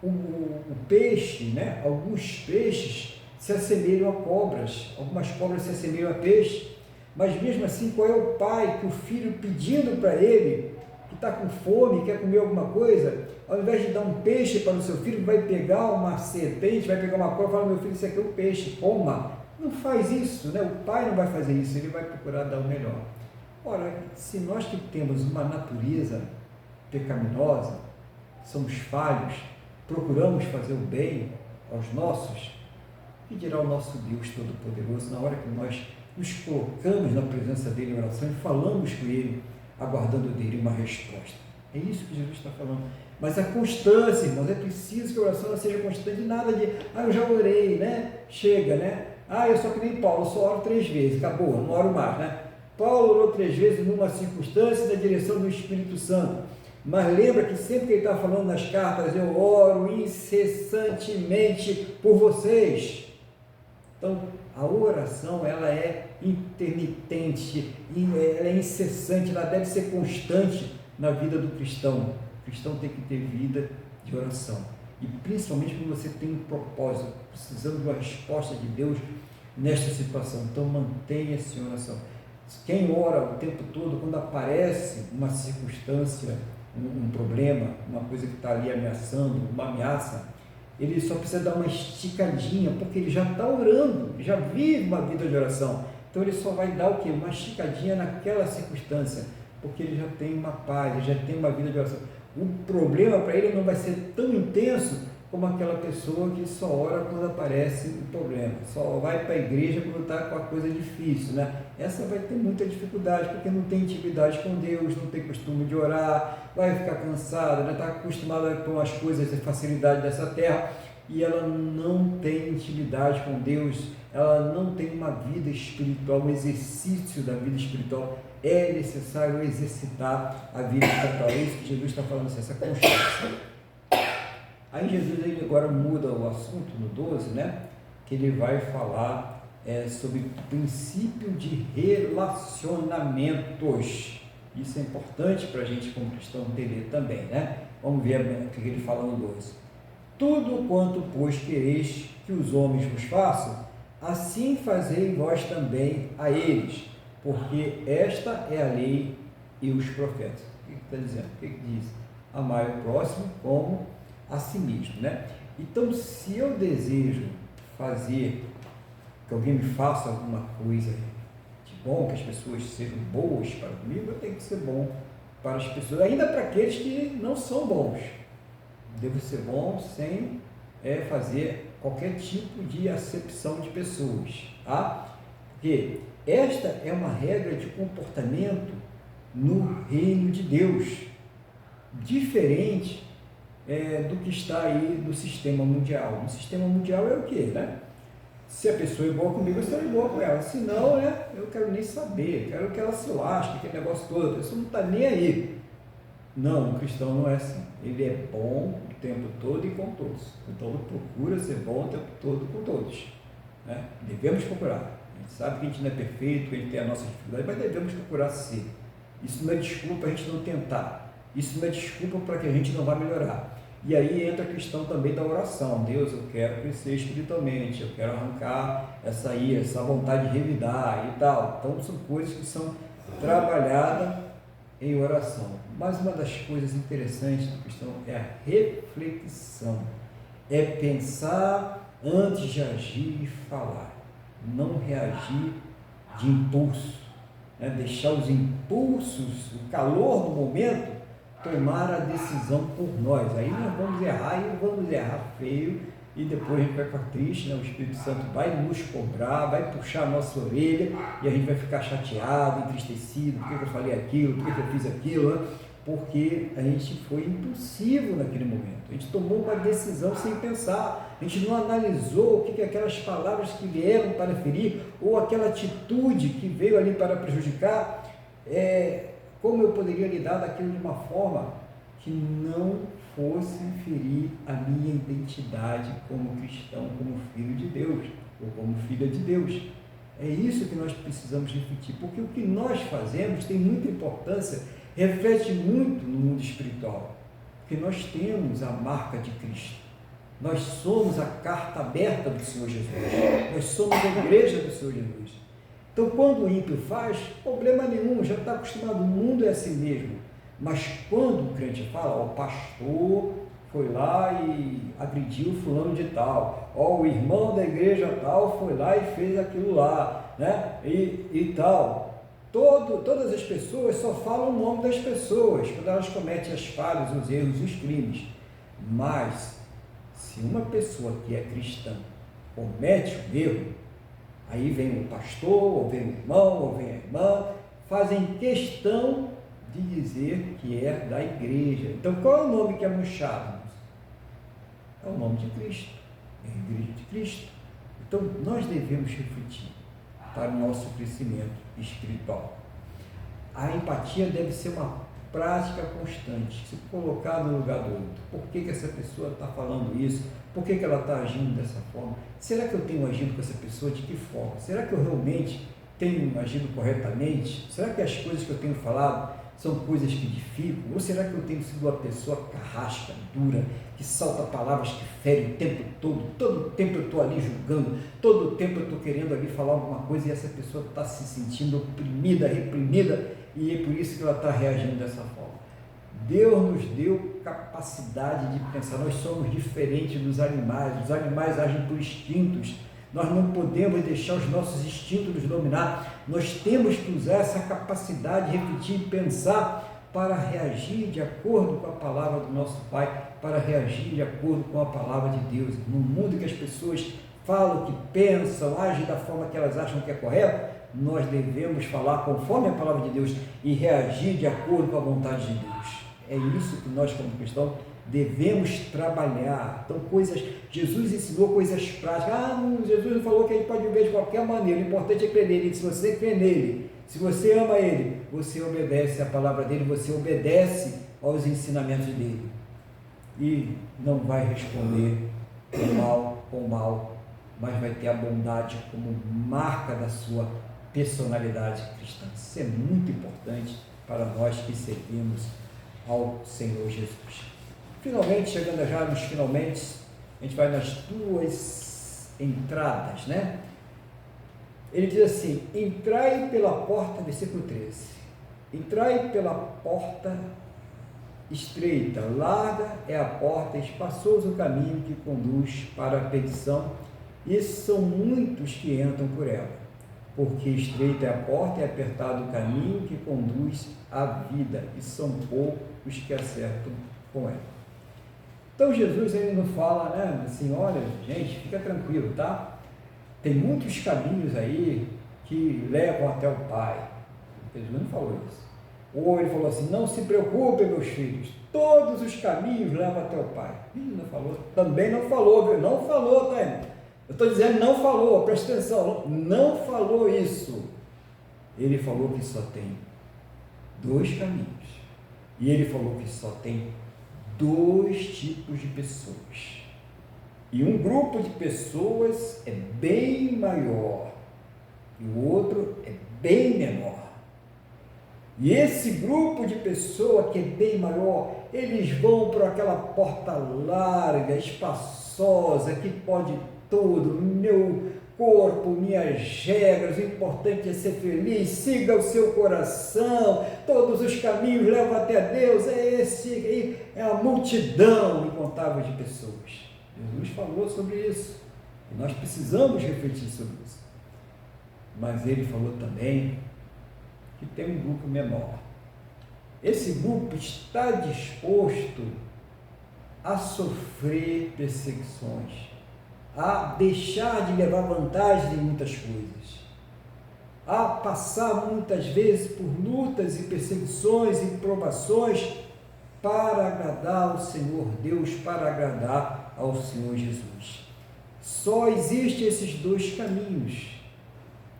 S1: O peixe, né? Alguns peixes se assemelham a cobras, algumas cobras se assemelham a peixe, mas mesmo assim, qual é o pai que o filho pedindo para ele, que está com fome, quer comer alguma coisa, ao invés de dar um peixe para o seu filho, vai pegar uma serpente, vai pegar uma cobra e fala, meu filho, isso aqui é um peixe, coma. Não faz isso, né? O pai não vai fazer isso, ele vai procurar dar o melhor. Ora, se nós que temos uma natureza pecaminosa, somos falhos, procuramos fazer o bem aos nossos, que dirá o nosso Deus Todo-Poderoso na hora que nós nos colocamos na presença dele em oração e falamos com ele, aguardando dele uma resposta. É isso que Jesus está falando. Mas a constância, irmãos, é preciso que a oração seja constante, nada de, eu já orei, né? Chega, né? Eu sou que nem Paulo, eu só oro 3 vezes, acabou, não oro mais, né? Paulo orou 3 vezes numa circunstância da direção do Espírito Santo. Mas lembra que sempre que ele está falando nas cartas, eu oro incessantemente por vocês. Então, a oração, ela é intermitente, ela é incessante, ela deve ser constante na vida do cristão. O cristão tem que ter vida de oração. E principalmente quando você tem um propósito, precisando de uma resposta de Deus nesta situação. Então, mantenha-se em oração. Quem ora o tempo todo, quando aparece uma circunstância, um problema, uma coisa que está ali ameaçando, uma ameaça, ele só precisa dar uma esticadinha, porque ele já está orando, já vive uma vida de oração. Então ele só vai dar o quê? Uma esticadinha naquela circunstância, porque ele já tem uma paz, ele já tem uma vida de oração. O problema para ele não vai ser tão intenso como aquela pessoa que só ora quando aparece o problema, só vai para a igreja quando está com a coisa difícil, né? Essa vai ter muita dificuldade, porque não tem intimidade com Deus, não tem costume de orar, vai ficar cansada, está acostumada com as coisas e facilidade dessa terra, e ela não tem intimidade com Deus, ela não tem uma vida espiritual, um exercício da vida espiritual. É necessário exercitar a vida espiritual. É isso que Jesus está falando, essa constância. Aí Jesus ele agora muda o assunto no 12, né? Que ele vai falar sobre o princípio de relacionamentos. Isso é importante para a gente como cristão entender também, né? Vamos ver o que ele fala no 12. Tudo quanto, pois, quereis que os homens vos façam, assim fazei vós também a eles, porque esta é a lei e os profetas. O que está dizendo? O que diz? Amai o próximo como a si mesmo, né? Então, se eu desejo fazer que alguém me faça alguma coisa de bom, que as pessoas sejam boas para comigo, eu tenho que ser bom para as pessoas, ainda para aqueles que não são bons. Devo ser bom sem fazer qualquer tipo de acepção de pessoas, tá? Porque esta é uma regra de comportamento no reino de Deus, diferente do que está aí no sistema mundial. No sistema mundial é o quê, né? Se a pessoa é boa comigo, eu serei boa com ela. Se não, né, eu quero nem saber, quero que ela se lasque, aquele negócio todo. A pessoa não está nem aí. Não, o cristão não é assim. Ele é bom o tempo todo e com todos. Então, ele procura ser bom o tempo todo com todos, né? Devemos procurar. A gente sabe que a gente não é perfeito, que a gente tem a nossa dificuldade, mas devemos procurar ser. Isso não é desculpa para a gente não tentar. Isso não é desculpa para que a gente não vá melhorar. E aí entra a questão também da oração. Deus, eu quero crescer espiritualmente, eu quero arrancar essa ira, essa vontade de revidar e tal. Então, são coisas que são trabalhadas em oração. Mas uma das coisas interessantes do cristão é a reflexão. É pensar antes de agir e falar. Não reagir de impulso, né? Deixar os impulsos, o calor do momento, tomar a decisão por nós. Aí nós vamos errar e vamos errar feio, e depois a gente vai ficar triste, né? O Espírito Santo vai nos cobrar, vai puxar a nossa orelha e a gente vai ficar chateado, entristecido, por que eu falei aquilo, por que eu fiz aquilo, né? Porque a gente foi impulsivo naquele momento, a gente tomou uma decisão sem pensar, a gente não analisou o que aquelas palavras que vieram para ferir, ou aquela atitude que veio ali para prejudicar, como eu poderia lidar daquilo de uma forma que não fosse ferir a minha identidade como cristão, como filho de Deus, ou como filha de Deus. É isso que nós precisamos refletir, porque o que nós fazemos tem muita importância, reflete muito no mundo espiritual, porque nós temos a marca de Cristo, nós somos a carta aberta do Senhor Jesus, nós somos a igreja do Senhor Jesus. Então, quando o ímpio faz, problema nenhum, já está acostumado, o mundo é assim mesmo. Mas quando o crente fala, o pastor foi lá e agrediu fulano de tal, o irmão da igreja tal foi lá e fez aquilo lá, né? E tal. Todas as pessoas só falam o nome das pessoas, quando elas cometem as falhas, os erros, os crimes. Mas, se uma pessoa que é cristã comete um erro, aí vem o pastor, ou vem o irmão, ou vem a irmã, fazem questão de dizer que é da igreja. Então, qual é o nome que é manchado? É o nome de Cristo, é a igreja de Cristo. Então, nós devemos refletir para o nosso crescimento espiritual. A empatia deve ser uma prática constante, se colocar no lugar do outro. Por que essa pessoa está falando isso? Por que ela está agindo dessa forma? Será que eu tenho agido com essa pessoa de que forma? Será que eu realmente tenho agido corretamente? Será que as coisas que eu tenho falado são coisas que edificam? Ou será que eu tenho sido uma pessoa carrasca, dura, que salta palavras que ferem o tempo todo o tempo eu estou ali julgando, todo o tempo eu estou querendo ali falar alguma coisa e essa pessoa está se sentindo oprimida, reprimida, e é por isso que ela está reagindo dessa forma. Deus nos deu capacidade de pensar, nós somos diferentes dos animais, os animais agem por instintos, nós não podemos deixar os nossos instintos nos dominar, nós temos que usar essa capacidade de refletir e pensar para reagir de acordo com a palavra do nosso Pai, para reagir de acordo com a palavra de Deus. No mundo que as pessoas falam, que pensam, agem da forma que elas acham que é correto, nós devemos falar conforme a palavra de Deus e reagir de acordo com a vontade de Deus. É isso que nós, como cristãos, devemos trabalhar. Então, Jesus ensinou coisas práticas. Jesus não falou que a gente pode viver de qualquer maneira, o importante é crer nele. Se você crê nele, se você ama ele, você obedece a palavra dele, você obedece aos ensinamentos dele. E não vai responder com mal, mas vai ter a bondade como marca da sua personalidade cristã. Isso é muito importante para nós que servimos ao Senhor Jesus. Finalmente, chegando já nos finalmente, a gente vai nas duas entradas, né? Ele diz assim: entrai pela porta, versículo 13, entrai pela porta estreita, larga é a porta, espaçoso o caminho que conduz para a perdição, e são muitos que entram por ela, porque estreita é a porta e apertado o caminho que conduz à vida, e são poucos que acertam com ela. Então Jesus ele não fala, né, assim, olha gente, fica tranquilo, tá? Tem muitos caminhos aí que levam até o Pai. Jesus não falou isso. Ou ele falou assim: não se preocupem, meus filhos, todos os caminhos levam até o Pai. Ele não falou, também não falou, viu? Não falou, tá? Eu estou dizendo não falou, presta atenção, não falou isso. Ele falou que só tem dois caminhos. E ele falou que só tem dois tipos de pessoas. E um grupo de pessoas é bem maior e o outro é bem menor. E esse grupo de pessoas que é bem maior, eles vão por aquela porta larga, espaçosa, que pode tudo, meu corpo, minhas regras, o importante é ser feliz, siga o seu coração, todos os caminhos levam até Deus, é a multidão incontável de pessoas. Jesus falou sobre isso, e nós precisamos refletir sobre isso. Mas ele falou também que tem um grupo menor. Esse grupo está disposto a sofrer perseguições, a deixar de levar vantagem em muitas coisas, a passar muitas vezes por lutas e perseguições e provações para agradar ao Senhor Deus, para agradar ao Senhor Jesus. Só existem esses dois caminhos.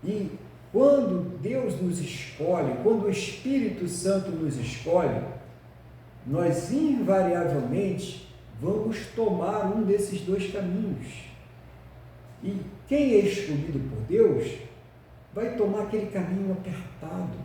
S1: E quando Deus nos escolhe, quando o Espírito Santo nos escolhe, nós invariavelmente vamos tomar um desses dois caminhos. E quem é escolhido por Deus vai tomar aquele caminho apertado,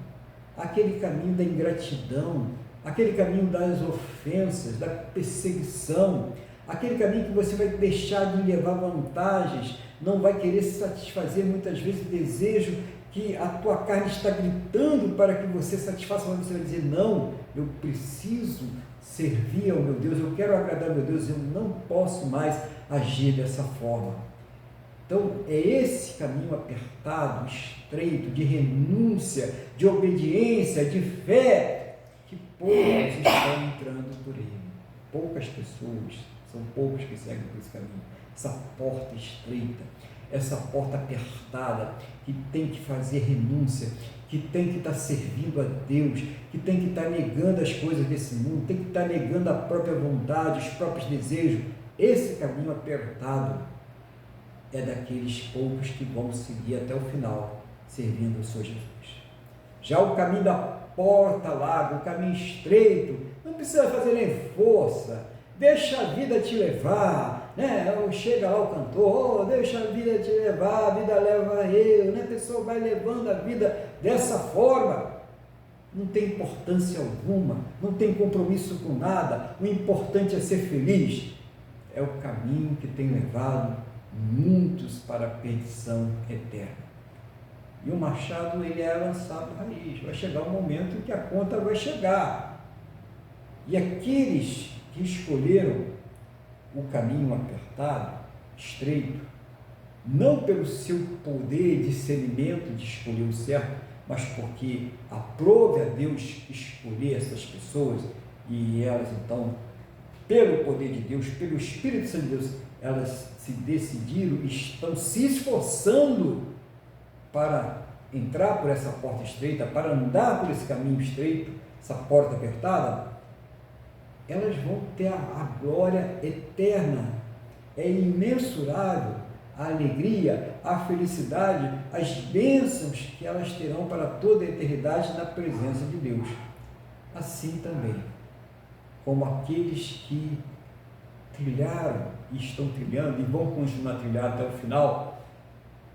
S1: aquele caminho da ingratidão, aquele caminho das ofensas, da perseguição, aquele caminho que você vai deixar de levar vantagens, não vai querer satisfazer muitas vezes o desejo que a tua carne está gritando para que você satisfaça, mas você vai dizer: não, eu preciso servir ao meu Deus, eu quero agradar ao meu Deus, eu não posso mais agir dessa forma. Então, é esse caminho apertado, estreito, de renúncia, de obediência, de fé, que poucos estão entrando por ele. Poucas pessoas, são poucos que seguem por esse caminho. Essa porta estreita, essa porta apertada, que tem que fazer renúncia, que tem que estar servindo a Deus, que tem que estar negando as coisas desse mundo, tem que estar negando a própria vontade, os próprios desejos. Esse caminho apertado é daqueles poucos que vão seguir até o final, servindo o Senhor Jesus. Já o caminho da porta larga, o caminho estreito, não precisa fazer nem força, deixa a vida te levar, né? Chega lá o cantor: deixa a vida te levar, a vida leva eu, né? A pessoa vai levando a vida dessa forma, não tem importância alguma, não tem compromisso com nada, o importante é ser feliz. É o caminho que tem levado muitos para a perdição eterna. E o machado, ele é lançado raiz, vai chegar um momento em que a conta vai chegar, e aqueles que escolheram o caminho apertado, estreito, não pelo seu poder de discernimento de escolher o certo, mas porque aprove a Deus escolher essas pessoas e elas então, pelo poder de Deus, pelo Espírito Santo de Deus, elas se decidiram, estão se esforçando para entrar por essa porta estreita, para andar por esse caminho estreito, essa porta apertada, elas vão ter a glória eterna. É imensurável a alegria, a felicidade, as bênçãos que elas terão para toda a eternidade na presença de Deus. Assim também, como aqueles que trilharam e estão trilhando e vão continuar a trilhar até o final,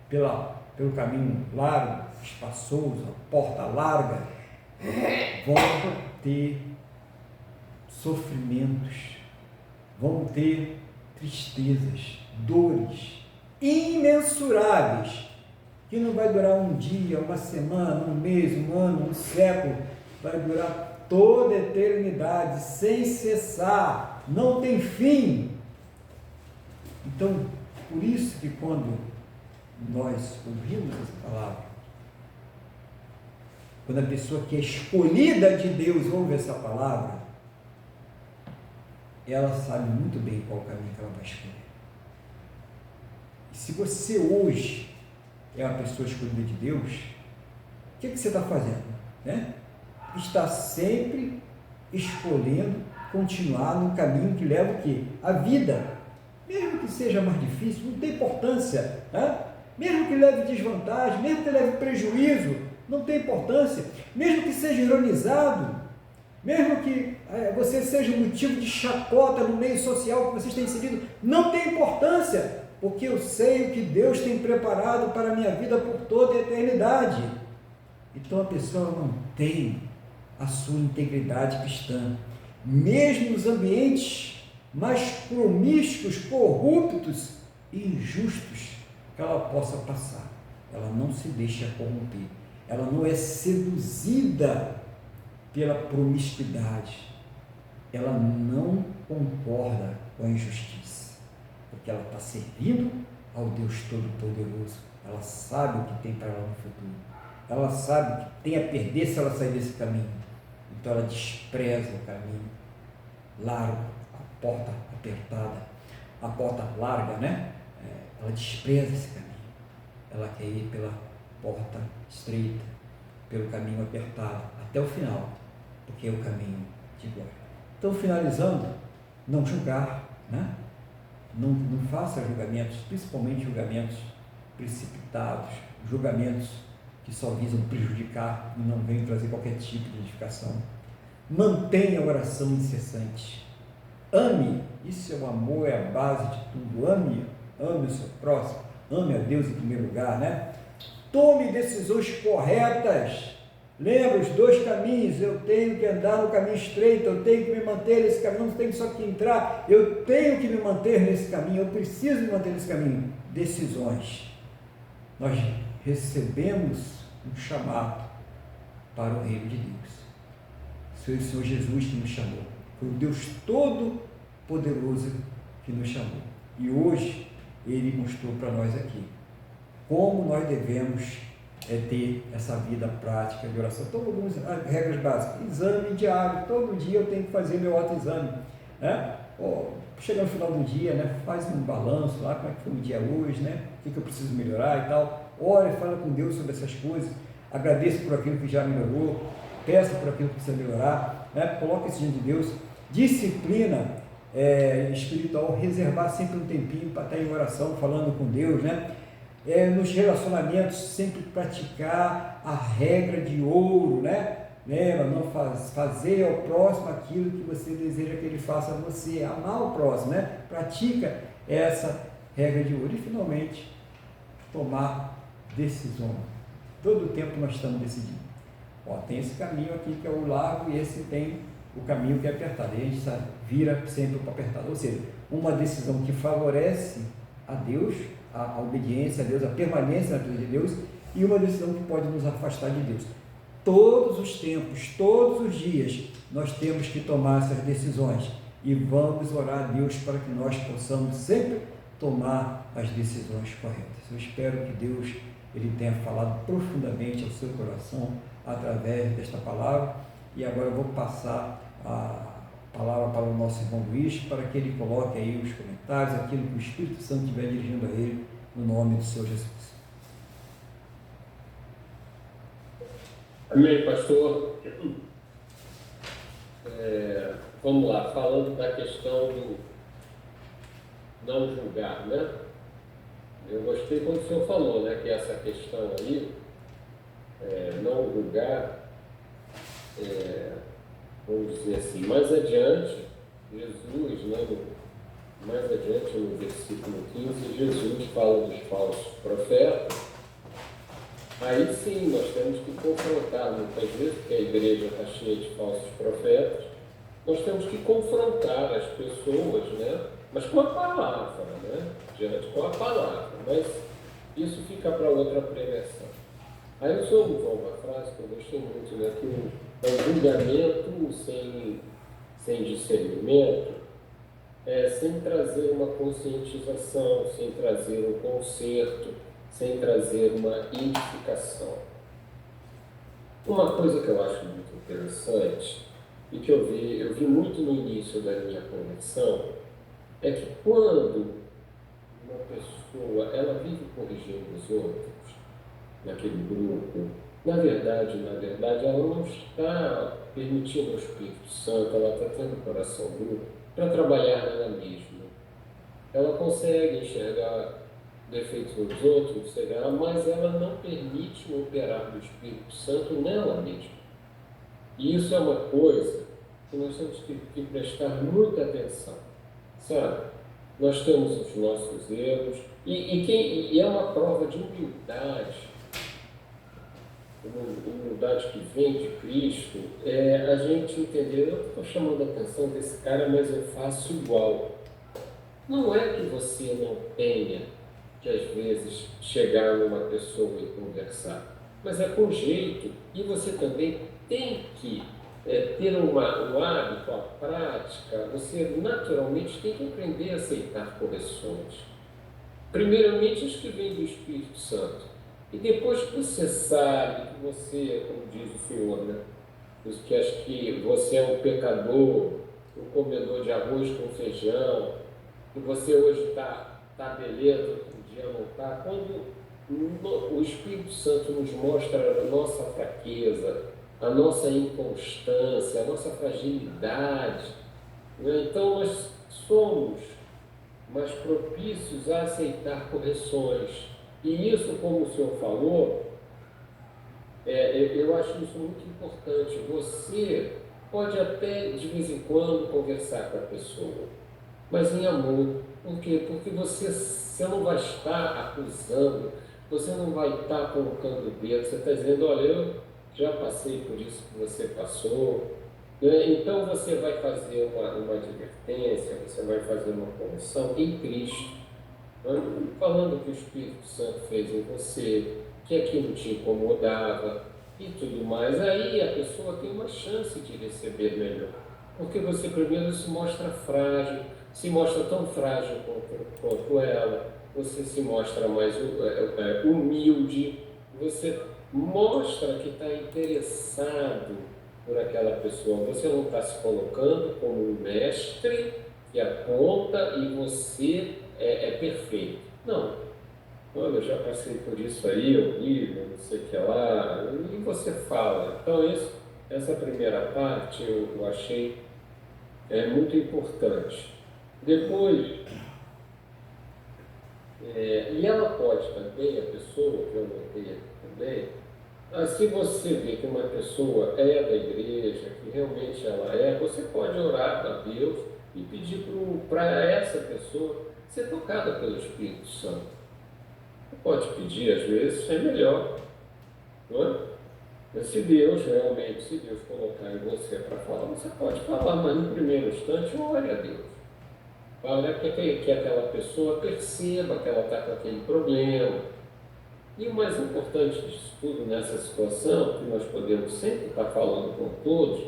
S1: pelo caminho largo, espaçoso, a porta larga, vão ter sofrimentos, vão ter tristezas, dores imensuráveis, que não vai durar um dia, uma semana, um mês, um ano, um século, vai durar toda a eternidade, sem cessar, não tem fim. Então, por isso que quando nós ouvimos essa palavra, quando a pessoa que é escolhida de Deus ouve essa palavra, ela sabe muito bem qual o caminho que ela vai escolher. E se você hoje é uma pessoa escolhida de Deus, o que você está fazendo? Né? Está sempre escolhendo continuar no caminho que leva o quê? A vida. Mesmo que seja mais difícil, não tem importância. Né? Mesmo que leve desvantagem, mesmo que leve prejuízo, não tem importância. Mesmo que seja ironizado, mesmo que você seja um motivo de chacota no meio social que você está inserido, não tem importância, porque eu sei o que Deus tem preparado para a minha vida por toda a eternidade. Então a pessoa não tem a sua integridade cristã, mesmo nos ambientes mais promíscuos, corruptos e injustos que ela possa passar. Ela não se deixa corromper, ela não é seduzida pela promiscuidade, ela não concorda com a injustiça, porque ela está servindo ao Deus Todo-Poderoso. Ela sabe o que tem para ela no futuro, ela sabe o que tem a perder se ela sair desse caminho. Então ela despreza o caminho largo, a porta apertada, a porta larga, né? Ela despreza esse caminho, ela quer ir pela porta estreita, pelo caminho apertado, até o final, porque é o caminho de glória. Então, finalizando, não julgar, né? Não faça julgamentos, principalmente julgamentos precipitados, julgamentos que só visam prejudicar e não vêm trazer qualquer tipo de edificação. Mantenha a oração incessante. Ame, isso é o amor, é a base de tudo. Ame o seu próximo, ame a Deus em primeiro lugar, né? Tome decisões corretas. Lembra os dois caminhos, eu tenho que andar no caminho estreito, eu tenho que me manter nesse caminho, não tenho só que entrar, eu tenho que me manter nesse caminho, eu preciso me manter nesse caminho. Decisões. Nós recebemos um chamado para o reino de Deus. Foi o Senhor Jesus que nos chamou, foi o Deus Todo-Poderoso que nos chamou. E hoje Ele mostrou para nós aqui como nós devemos ter essa vida prática de oração. Então, algumas regras básicas. Exame diário, todo dia eu tenho que fazer meu autoexame, né? Chega no final do dia, né? Faz um balanço lá, como é que foi o dia hoje, né? O que eu preciso melhorar e tal. Ora e fala com Deus sobre essas coisas, agradeça por aquilo que já melhorou, peça por aquilo que precisa melhorar, né? Coloque isso diante de Deus. Disciplina espiritual, reservar sempre um tempinho para estar em oração, falando com Deus, né? Nos relacionamentos, sempre praticar a regra de ouro, né? Lembra, não fazer ao próximo aquilo que você deseja que ele faça a você, amar o próximo, né? Pratica essa regra de ouro. E finalmente, tomar decisões. Todo o tempo nós estamos decidindo. Tem esse caminho aqui que é o largo e esse tem o caminho que é apertado. E a gente vira sempre para apertado. Ou seja, uma decisão que favorece a Deus, a obediência a Deus, a permanência na presença de Deus, e uma decisão que pode nos afastar de Deus. Todos os tempos, todos os dias, nós temos que tomar essas decisões e vamos orar a Deus para que nós possamos sempre tomar as decisões corretas. Eu espero que Deus Ele tenha falado profundamente ao seu coração através desta palavra. E agora eu vou passar a palavra para o nosso irmão Luiz, para que ele coloque aí os comentários, aquilo que o Espírito Santo estiver dirigindo a ele, no nome do Senhor Jesus.
S3: Amém, pastor. Vamos lá, falando da questão do não julgar, né? Eu gostei quando o senhor falou, né, que essa questão aí, não julgar, vamos dizer assim, mais adiante, Jesus, né, mais adiante no versículo 15, Jesus fala dos falsos profetas. Aí sim, nós temos que confrontar, muitas vezes, porque a igreja está cheia de falsos profetas, nós temos que confrontar as pessoas, né? Mas com a palavra, né? Diante com a palavra, mas isso fica para outra pregação. Aí o senhor usou uma frase que eu gostei muito, né? Que o julgamento sem discernimento, sem trazer uma conscientização, sem trazer um conserto, sem trazer uma edificação. Uma coisa que eu acho muito interessante, e que eu vi muito no início da minha conversão, é que quando uma pessoa ela vive corrigindo os outros, naquele grupo, na verdade, ela não está permitindo ao Espírito Santo, ela está tendo o coração duro para trabalhar nela mesma. Ela consegue enxergar defeitos nos outros, mas ela não permite o operar do Espírito Santo nela mesma. E isso é uma coisa que nós temos que prestar muita atenção, sabe? Nós temos os nossos erros, e é uma prova de humildade, humildade que vem de Cristo, a gente entender, eu estou chamando a atenção desse cara, mas eu faço igual. Não é que você não tenha que às vezes chegar numa pessoa e conversar, mas é com jeito, e você também tem que ter um hábito, a prática, você naturalmente tem que aprender a aceitar correções. Primeiramente as que vêm do Espírito Santo, e depois que você sabe que você, como diz o Senhor, né, que acho que você é um pecador, um comedor de arroz com feijão, que você hoje está beleza, outro dia não está. Quando o Espírito Santo nos mostra a nossa fraqueza, a nossa inconstância, a nossa fragilidade, né? Então nós somos mais propícios a aceitar correções. E isso, como o senhor falou, eu acho isso muito importante. Você pode até, de vez em quando, conversar com a pessoa, mas em amor. Por quê? Porque você não vai estar acusando, você não vai estar colocando o dedo, você está dizendo, olha, eu já passei por isso que você passou. Então você vai fazer uma advertência, você vai fazer uma correção em Cristo, falando que o Espírito Santo fez em você, que aquilo te incomodava e tudo mais. Aí a pessoa tem uma chance de receber melhor, porque você primeiro se mostra frágil, se mostra tão frágil quanto ela, você se mostra mais humilde, você mostra que está interessado por aquela pessoa, você não está se colocando como um mestre que aponta e você é perfeito. Não. Olha, eu já passei por isso aí, horrível, não sei o que lá, e você fala. Então, essa primeira parte eu achei muito importante. Depois, e ela pode também, a pessoa que eu notei aqui também, se você vê que uma pessoa é da igreja, que realmente ela você pode orar a Deus e pedir para essa pessoa ser tocada pelo Espírito Santo. Você pode pedir, às vezes, é melhor, não é? Mas se Deus colocar em você para falar, você pode falar, mas no primeiro instante, ore a Deus. Fala que aquela pessoa perceba que ela está com aquele problema. E o mais importante disso tudo nessa situação, que nós podemos sempre estar falando com todos,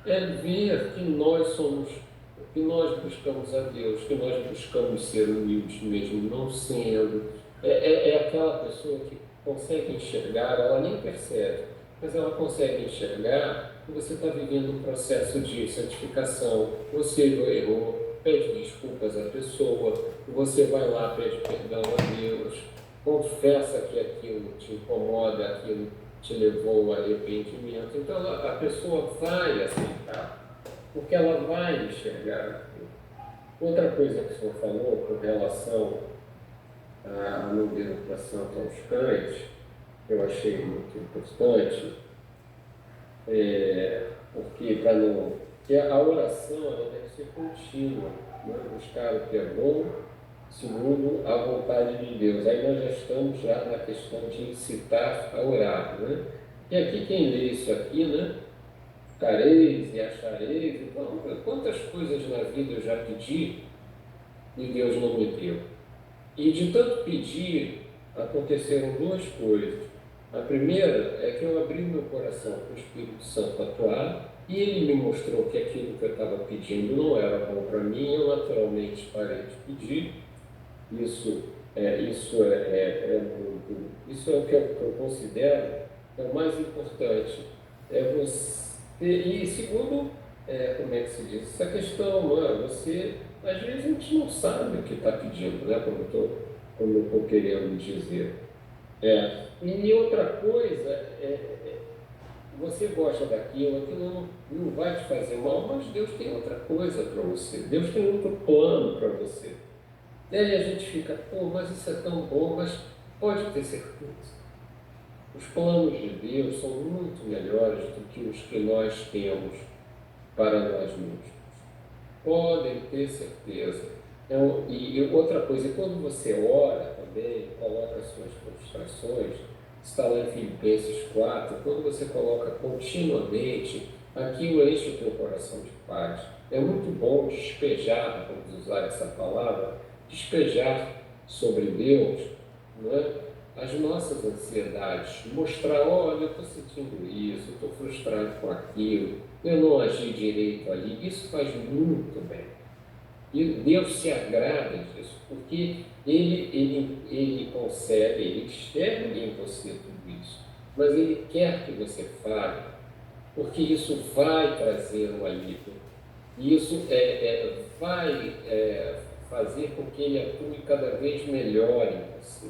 S3: é ver que nós buscamos a Deus, que nós buscamos ser humildes mesmo não sendo, é aquela pessoa que consegue enxergar, ela nem percebe, mas ela consegue enxergar que você está vivendo um processo de santificação, você errou, pede desculpas à pessoa, você vai lá, pede perdão a Deus, confessa que aquilo te incomoda, aquilo te levou ao arrependimento. Então a pessoa vai aceitar, porque ela vai enxergar aquilo. Outra coisa que o senhor falou com relação à não educação aos cães, que eu achei muito importante, porque para não. Que a oração ela deve ser contínua, né? Buscar o que é bom, segundo a vontade de Deus. Aí nós já estamos já na questão de incitar a orar, né? E aqui quem lê isso aqui, né? Ficareis e achareis. Então, quantas coisas na vida eu já pedi e Deus não me deu? E de tanto pedir, aconteceram duas coisas. A primeira é que eu abri meu coração para o Espírito Santo atuar e ele me mostrou que aquilo que eu estava pedindo não era bom para mim. Eu naturalmente parei de pedir. Isso é o que eu considero o mais importante. E segundo, como é que se diz? Essa questão, você, às vezes a gente não sabe o que está pedindo, né? Como eu estou querendo dizer. E outra coisa, você gosta daquilo, aquilo não vai te fazer mal, mas Deus tem outra coisa para você, Deus tem outro plano para você. E aí a gente fica, mas isso é tão bom, mas pode ter certeza. Os planos de Deus são muito melhores do que os que nós temos para nós mesmos. Podem ter certeza. Então, e outra coisa, quando você ora também, coloca as suas frustrações, está lá em Filipenses 4, quando você coloca continuamente, aquilo enche o teu coração de paz. É muito bom despejar, vamos usar essa palavra, despejar sobre Deus, não é? As nossas ansiedades, mostrar, olha, eu estou sentindo isso, eu estou frustrado com aquilo, eu não agi direito ali, isso faz muito bem. E Deus se agrada disso, porque Ele consegue, Ele enxerga em você tudo isso, mas Ele quer que você fale, porque isso vai trazer um alívio, e isso vai fazer com que Ele atue cada vez melhor em você.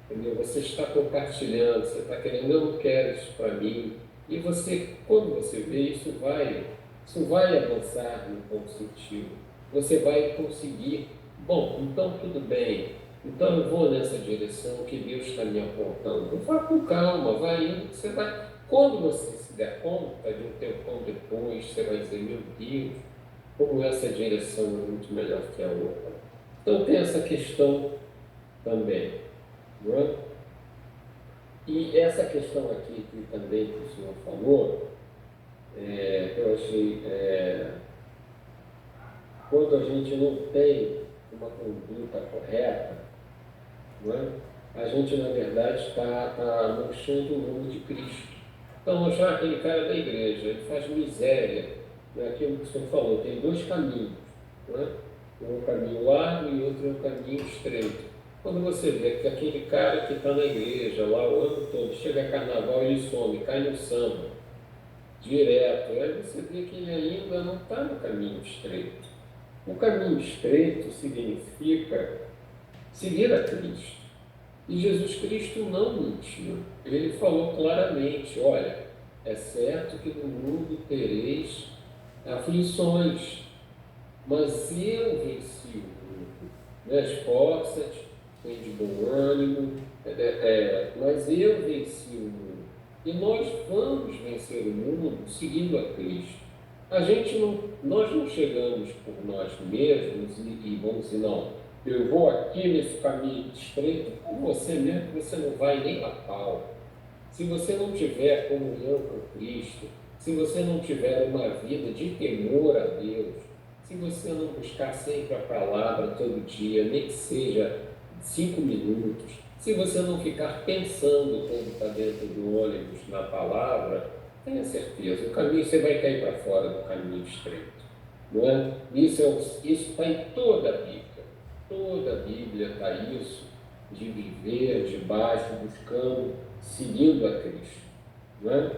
S3: Entendeu? Você está compartilhando, você está querendo, eu não quero isso para mim, e você, quando você vê isso vai avançar no bom sentido. Você vai conseguir, bom, então tudo bem, então eu vou nessa direção que Deus está me apontando. Vá com calma, vai indo, você vai. Quando você se der conta de um tempão depois, você vai dizer, meu Deus, como essa direção é muito melhor que a outra. Então tem essa questão também, não é? E essa questão aqui que também que o senhor falou, eu achei, quando a gente não tem uma conduta correta, não é? A gente, na verdade, está manchando o nome de Cristo. Então, já aquele cara da igreja, ele faz miséria, né? Aquilo que o senhor falou, tem dois caminhos, não é? Um caminho largo e outro é um caminho estreito. Quando você vê que aquele cara que está na igreja lá o ano todo, chega a carnaval, ele some, cai no samba, direto, aí você vê que ele ainda não está no caminho estreito. O caminho estreito significa seguir a Cristo. E Jesus Cristo não mentiu. Ele falou claramente, olha, é certo que no mundo tereis aflições, mas eu venci o mundo. Esforça-te, tem de bom ânimo, mas eu venci o mundo. E nós vamos vencer o mundo seguindo a Cristo. Nós não chegamos por nós mesmos e vamos dizer, não, eu vou aqui nesse caminho estreito, com você mesmo, você não vai nem a pau. Se você não tiver comunhão com Cristo, se você não tiver uma vida de temor a Deus, se você não buscar sempre a palavra todo dia, nem que seja 5 minutos, se você não ficar pensando quando está dentro do ônibus na palavra, tenha certeza, o caminho, você vai cair para fora do caminho estreito. Não é? Isso está em toda a Bíblia. Toda a Bíblia está isso. de viver debaixo, buscando, seguindo a Cristo, não é?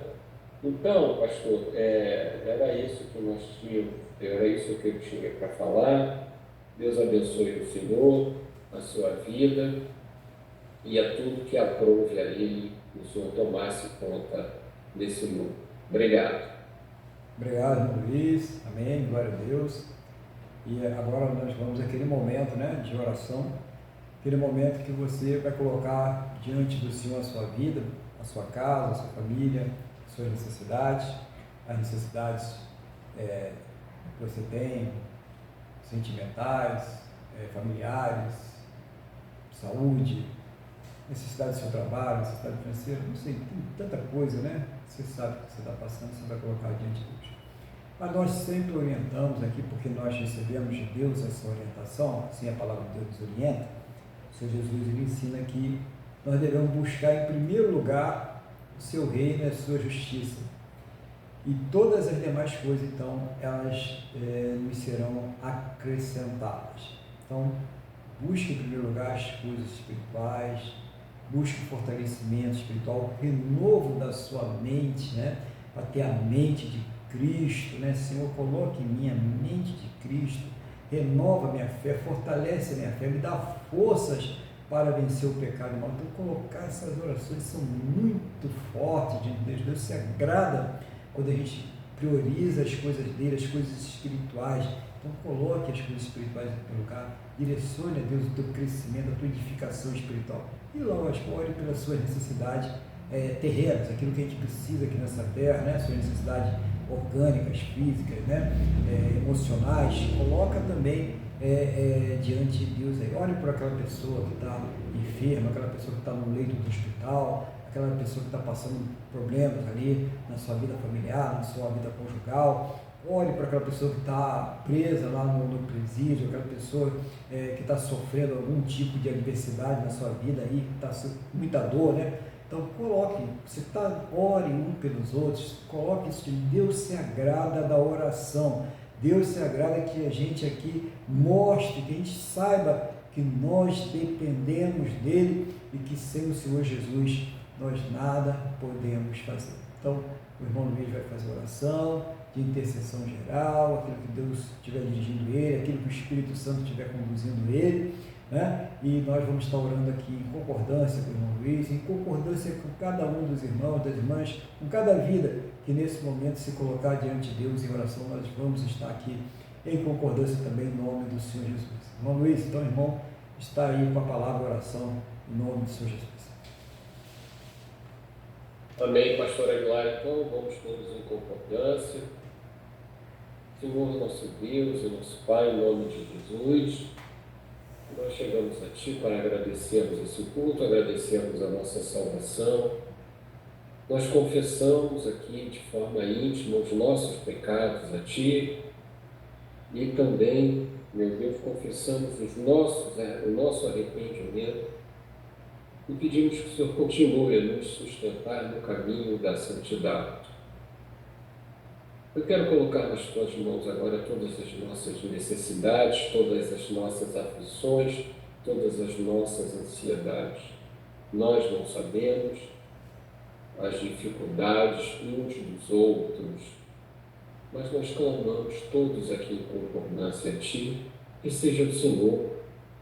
S3: Então, pastor, era isso que nós tínhamos, era isso que eu tinha para falar. Deus abençoe o senhor, a sua vida e a tudo que aprove a Ele, o Senhor tomasse conta desse mundo. Obrigado.
S1: Obrigado, irmão Luiz. Amém. Glória a Deus. E agora nós vamos àquele momento, né, de oração, aquele momento que você vai colocar diante do Senhor a sua vida, a sua casa, a sua família, as suas necessidades, as necessidades que você tem, sentimentais, familiares, saúde, necessidade do seu trabalho, necessidade financeira, não sei, tem tanta coisa, né? Você sabe o que você está passando, você vai colocar diante de Deus. Mas nós sempre orientamos aqui, porque nós recebemos de Deus essa orientação, assim a palavra de Deus nos orienta. O Senhor Jesus ele ensina que nós devemos buscar em primeiro lugar o seu reino e a sua justiça. E todas as demais coisas, então, elas nos serão acrescentadas. Então, busque em primeiro lugar as coisas espirituais, busque o fortalecimento espiritual, o renovo da sua mente, né? Para ter a mente de Cristo, né? Senhor, coloque em mim a mente de Cristo, renova minha fé, fortalece a minha fé, me dá forças para vencer o pecado. Então, colocar essas orações são muito fortes diante de Deus. Deus se agrada quando a gente prioriza as coisas dele, as coisas espirituais. Então, coloque as coisas espirituais em primeiro lugar, direcione a Deus o teu crescimento, a tua edificação espiritual. E lógico, ore pelas suas necessidades terrenas, aquilo que a gente precisa aqui nessa terra, né? Suas necessidades orgânicas, físicas, né? Emocionais. Coloca também diante de Deus aí. Ore por aquela pessoa que está enferma, aquela pessoa que está no leito do hospital, aquela pessoa que está passando problemas ali na sua vida familiar, na sua vida conjugal. Ore para aquela pessoa que está presa lá no presídio, aquela pessoa que está sofrendo algum tipo de adversidade na sua vida aí, que está com muita dor, né? Então coloque, ore um pelos outros, coloque isso. Deus se agrada da oração, Deus se agrada que a gente aqui mostre, que a gente saiba que nós dependemos dele e que sem o Senhor Jesus nós nada podemos fazer. Então o irmão Luiz vai fazer oração de intercessão geral, aquilo que Deus estiver dirigindo ele, aquilo que o Espírito Santo estiver conduzindo ele, né? E nós vamos estar orando aqui em concordância com o irmão Luiz, em concordância com cada um dos irmãos, das irmãs, com cada vida que nesse momento se colocar diante de Deus em oração. Nós vamos estar aqui em concordância também em nome do Senhor Jesus. Irmão Luiz, então irmão, está aí com a palavra oração em nome do Senhor Jesus.
S3: Amém, pastor Aguilar. Então vamos todos em concordância. Senhor, nosso Deus e nosso Pai, em nome de Jesus, nós chegamos a Ti para agradecermos esse culto, agradecermos a nossa salvação. Nós confessamos aqui de forma íntima os nossos pecados a Ti e também, meu Deus, confessamos o nosso arrependimento e pedimos que o Senhor continue a nos sustentar no caminho da santidade. Eu quero colocar nas Tuas mãos agora todas as nossas necessidades, todas as nossas aflições, todas as nossas ansiedades. Nós não sabemos as dificuldades uns dos outros, mas nós clamamos todos aqui em concordância a Ti, que seja o Senhor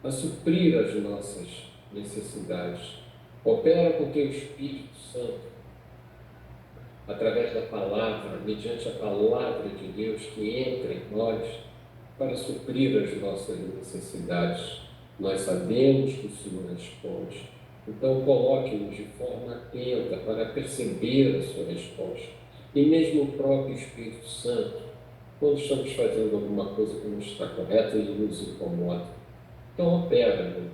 S3: a suprir as nossas necessidades. Opera com Teu Espírito Santo, através da palavra, mediante a palavra de Deus que entra em nós para suprir as nossas necessidades. Nós sabemos que o Senhor responde. Então, coloque-nos de forma atenta para perceber a sua resposta. E mesmo o próprio Espírito Santo, quando estamos fazendo alguma coisa que não está correta, ele nos incomoda. Então, opera, meu Deus.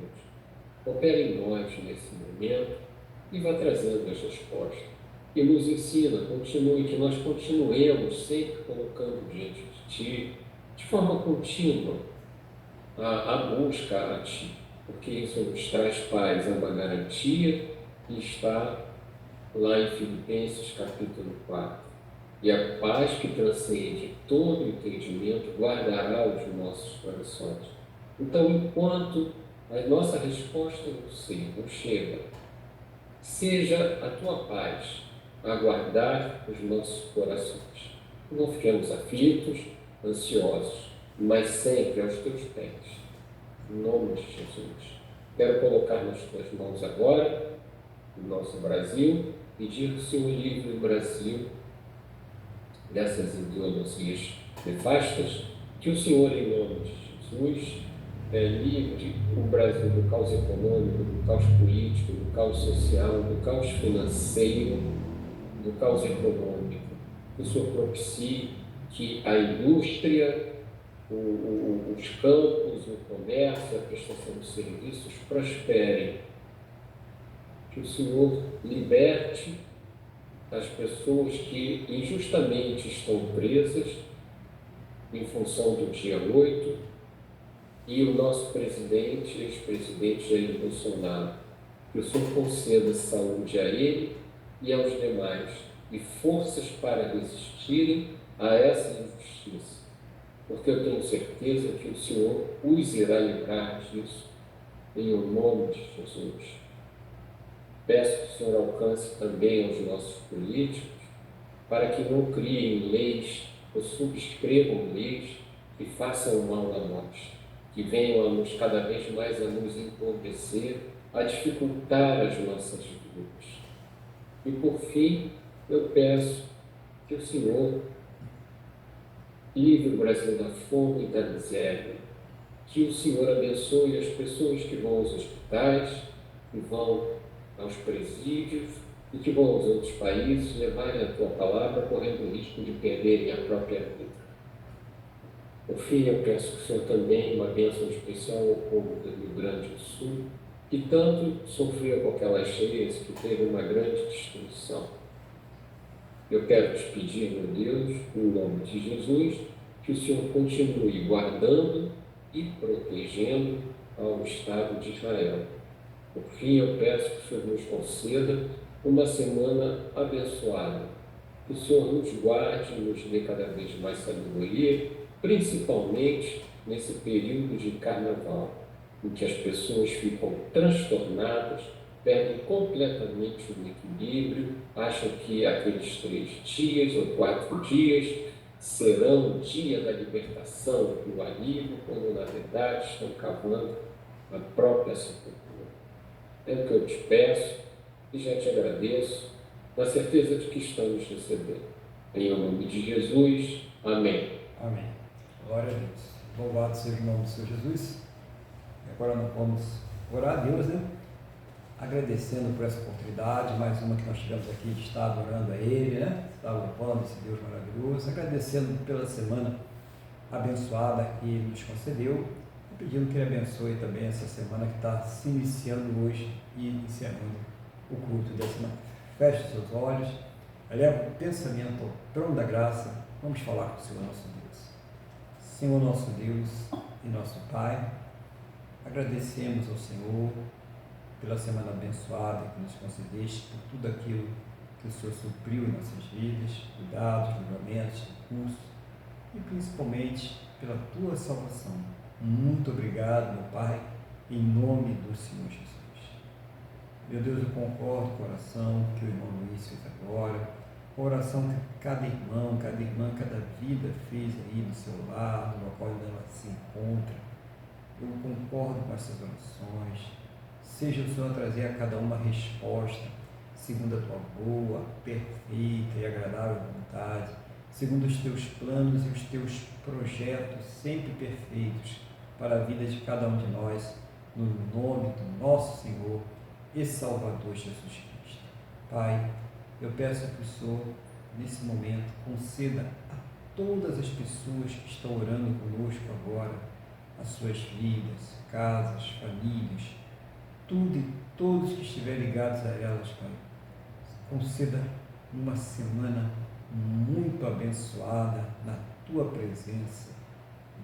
S3: Opera em nós nesse momento e vá trazendo as respostas. E nos ensina, que nós continuemos sempre colocando diante de Ti, de forma contínua, a busca a Ti, porque isso nos traz paz, é uma garantia que está lá em Filipenses capítulo 4. E a paz que transcende todo entendimento guardará os nossos corações. Então, enquanto A nossa resposta não sei, não chega. Seja a tua paz a guardar os nossos corações. Não fiquemos aflitos, ansiosos, mas sempre aos teus pés. Em nome de Jesus. Quero colocar nas tuas mãos agora o nosso Brasil, pedir que o Senhor livre o Brasil dessas ideologias nefastas, que o Senhor, em nome de Jesus, livre o Brasil do caos econômico, do caos político, do caos social, do caos financeiro, do caos econômico. Que o Senhor propicie que a indústria, os campos, o comércio, a prestação de serviços prosperem. Que o Senhor liberte as pessoas que injustamente estão presas em função do dia 8 e o nosso presidente, ex-presidente Jair Bolsonaro. Que o Senhor conceda saúde a ele e aos demais e forças para resistirem a essa injustiça, porque eu tenho certeza que o Senhor os irá livrar disso, em nome de Jesus. Peço que o Senhor alcance também aos nossos políticos, para que não criem leis ou subscrevam leis que façam mal a nós, que venham cada vez mais a nos empobrecer, a dificultar as nossas vidas. E por fim, eu peço que o Senhor livre o Brasil da fome e da miséria, que o Senhor abençoe as pessoas que vão aos hospitais, que vão aos presídios e que vão aos outros países levarem a tua palavra, correndo o risco de perderem a própria vida. Por fim, eu peço que o Senhor também uma bênção especial ao povo do Rio Grande do Sul, que tanto sofreu com aquelas cheias, que teve uma grande destruição. Eu quero te pedir, meu Deus, em nome de Jesus, que o Senhor continue guardando e protegendo ao Estado de Israel. Por fim, eu peço que o Senhor nos conceda uma semana abençoada, que o Senhor nos guarde e nos dê cada vez mais sabedoria, principalmente nesse período de carnaval, em que as pessoas ficam transtornadas, perdem completamente o equilíbrio, acham que aqueles 3 dias ou 4 dias serão o dia da libertação, do alívio, quando na verdade estão cavando a própria sepultura. É o que eu te peço e já te agradeço, na certeza de que estamos recebendo. Em nome de Jesus, amém.
S1: Amém. Glória a Deus. Louvado seja o nome do Senhor Jesus. E agora nós vamos orar a Deus, né? Agradecendo por essa oportunidade, mais uma que nós tivemos aqui de estar adorando a Ele, né? Estar louvando esse Deus maravilhoso, agradecendo pela semana abençoada que nos concedeu, e pedindo que Ele abençoe também essa semana que está se iniciando hoje e iniciando o culto da semana. Feche os seus olhos, eleva o pensamento ao trono da graça, vamos falar com o Senhor nosso Deus. Senhor nosso Deus e nosso Pai, agradecemos ao Senhor pela semana abençoada que nos concedeste, por tudo aquilo que o Senhor supriu em nossas vidas, cuidados, livramentos, recursos e principalmente pela tua salvação. Muito obrigado, meu Pai, em nome do Senhor Jesus. Meu Deus, eu concordo com a oração que o irmão Luiz fez agora, com a oração que cada irmão, cada irmã, cada vida fez aí no seu lar, no local onde ela se encontra. Eu concordo com essas orações. Seja o Senhor trazer a cada uma resposta, segundo a tua boa, perfeita e agradável vontade, segundo os teus planos e os teus projetos sempre perfeitos para a vida de cada um de nós, no nome do nosso Senhor e Salvador Jesus Cristo. Pai, eu peço que o Senhor, nesse momento, conceda a todas as pessoas que estão orando conosco agora, as suas vidas, casas, famílias, tudo e todos que estiverem ligados a elas, Pai. Conceda uma semana muito abençoada na Tua presença.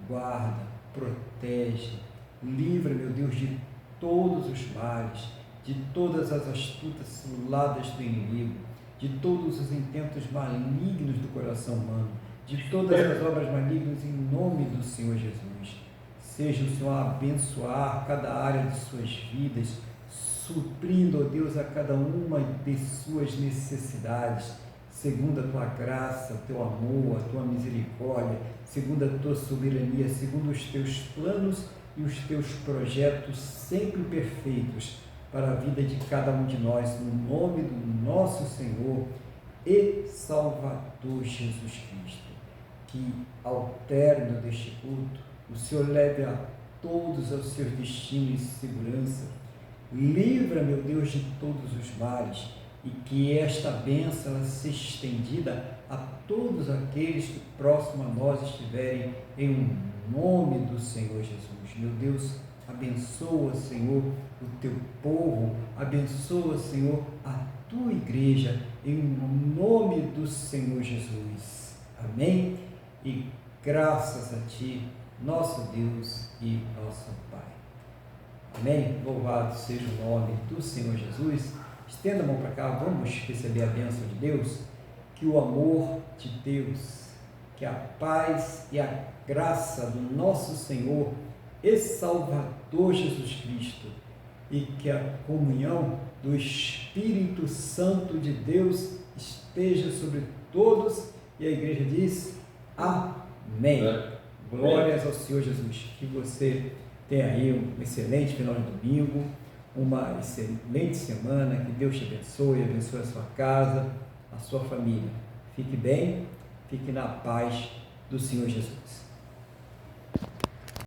S1: Guarda, protege, livra, meu Deus, de todos os males, de todas as astutas ciladas do inimigo, de todos os intentos malignos do coração humano, de todas as obras malignas em nome do Senhor Jesus. seja o Senhor a abençoar cada área de suas vidas, suprindo, ó Deus, a cada uma de suas necessidades, segundo a tua graça, o teu amor, a tua misericórdia, segundo a tua soberania, segundo os teus planos e os teus projetos sempre perfeitos para a vida de cada um de nós, no nome do nosso Senhor e Salvador Jesus Cristo. Que ao término deste culto, o Senhor leve a todos aos seus destinos de segurança. Livra, meu Deus, de todos os males, e que esta bênção ela seja estendida a todos aqueles que próximo a nós estiverem, em nome do Senhor Jesus. Meu Deus, abençoa, Senhor, o teu povo, abençoa, Senhor, a tua igreja, em nome do Senhor Jesus. Amém? E graças a ti, nosso Deus e nosso Pai. Amém? Louvado seja o nome do Senhor Jesus. Estenda a mão para cá, vamos receber a bênção de Deus. Que o amor de Deus, que a paz e a graça do nosso Senhor e Salvador Jesus Cristo e que a comunhão do Espírito Santo de Deus esteja sobre todos. E a igreja diz amém. Glórias ao Senhor Jesus. Que você tenha aí um excelente final de domingo, uma excelente semana. Que Deus te abençoe a sua casa, a sua família. Fique bem, fique na paz do Senhor Jesus.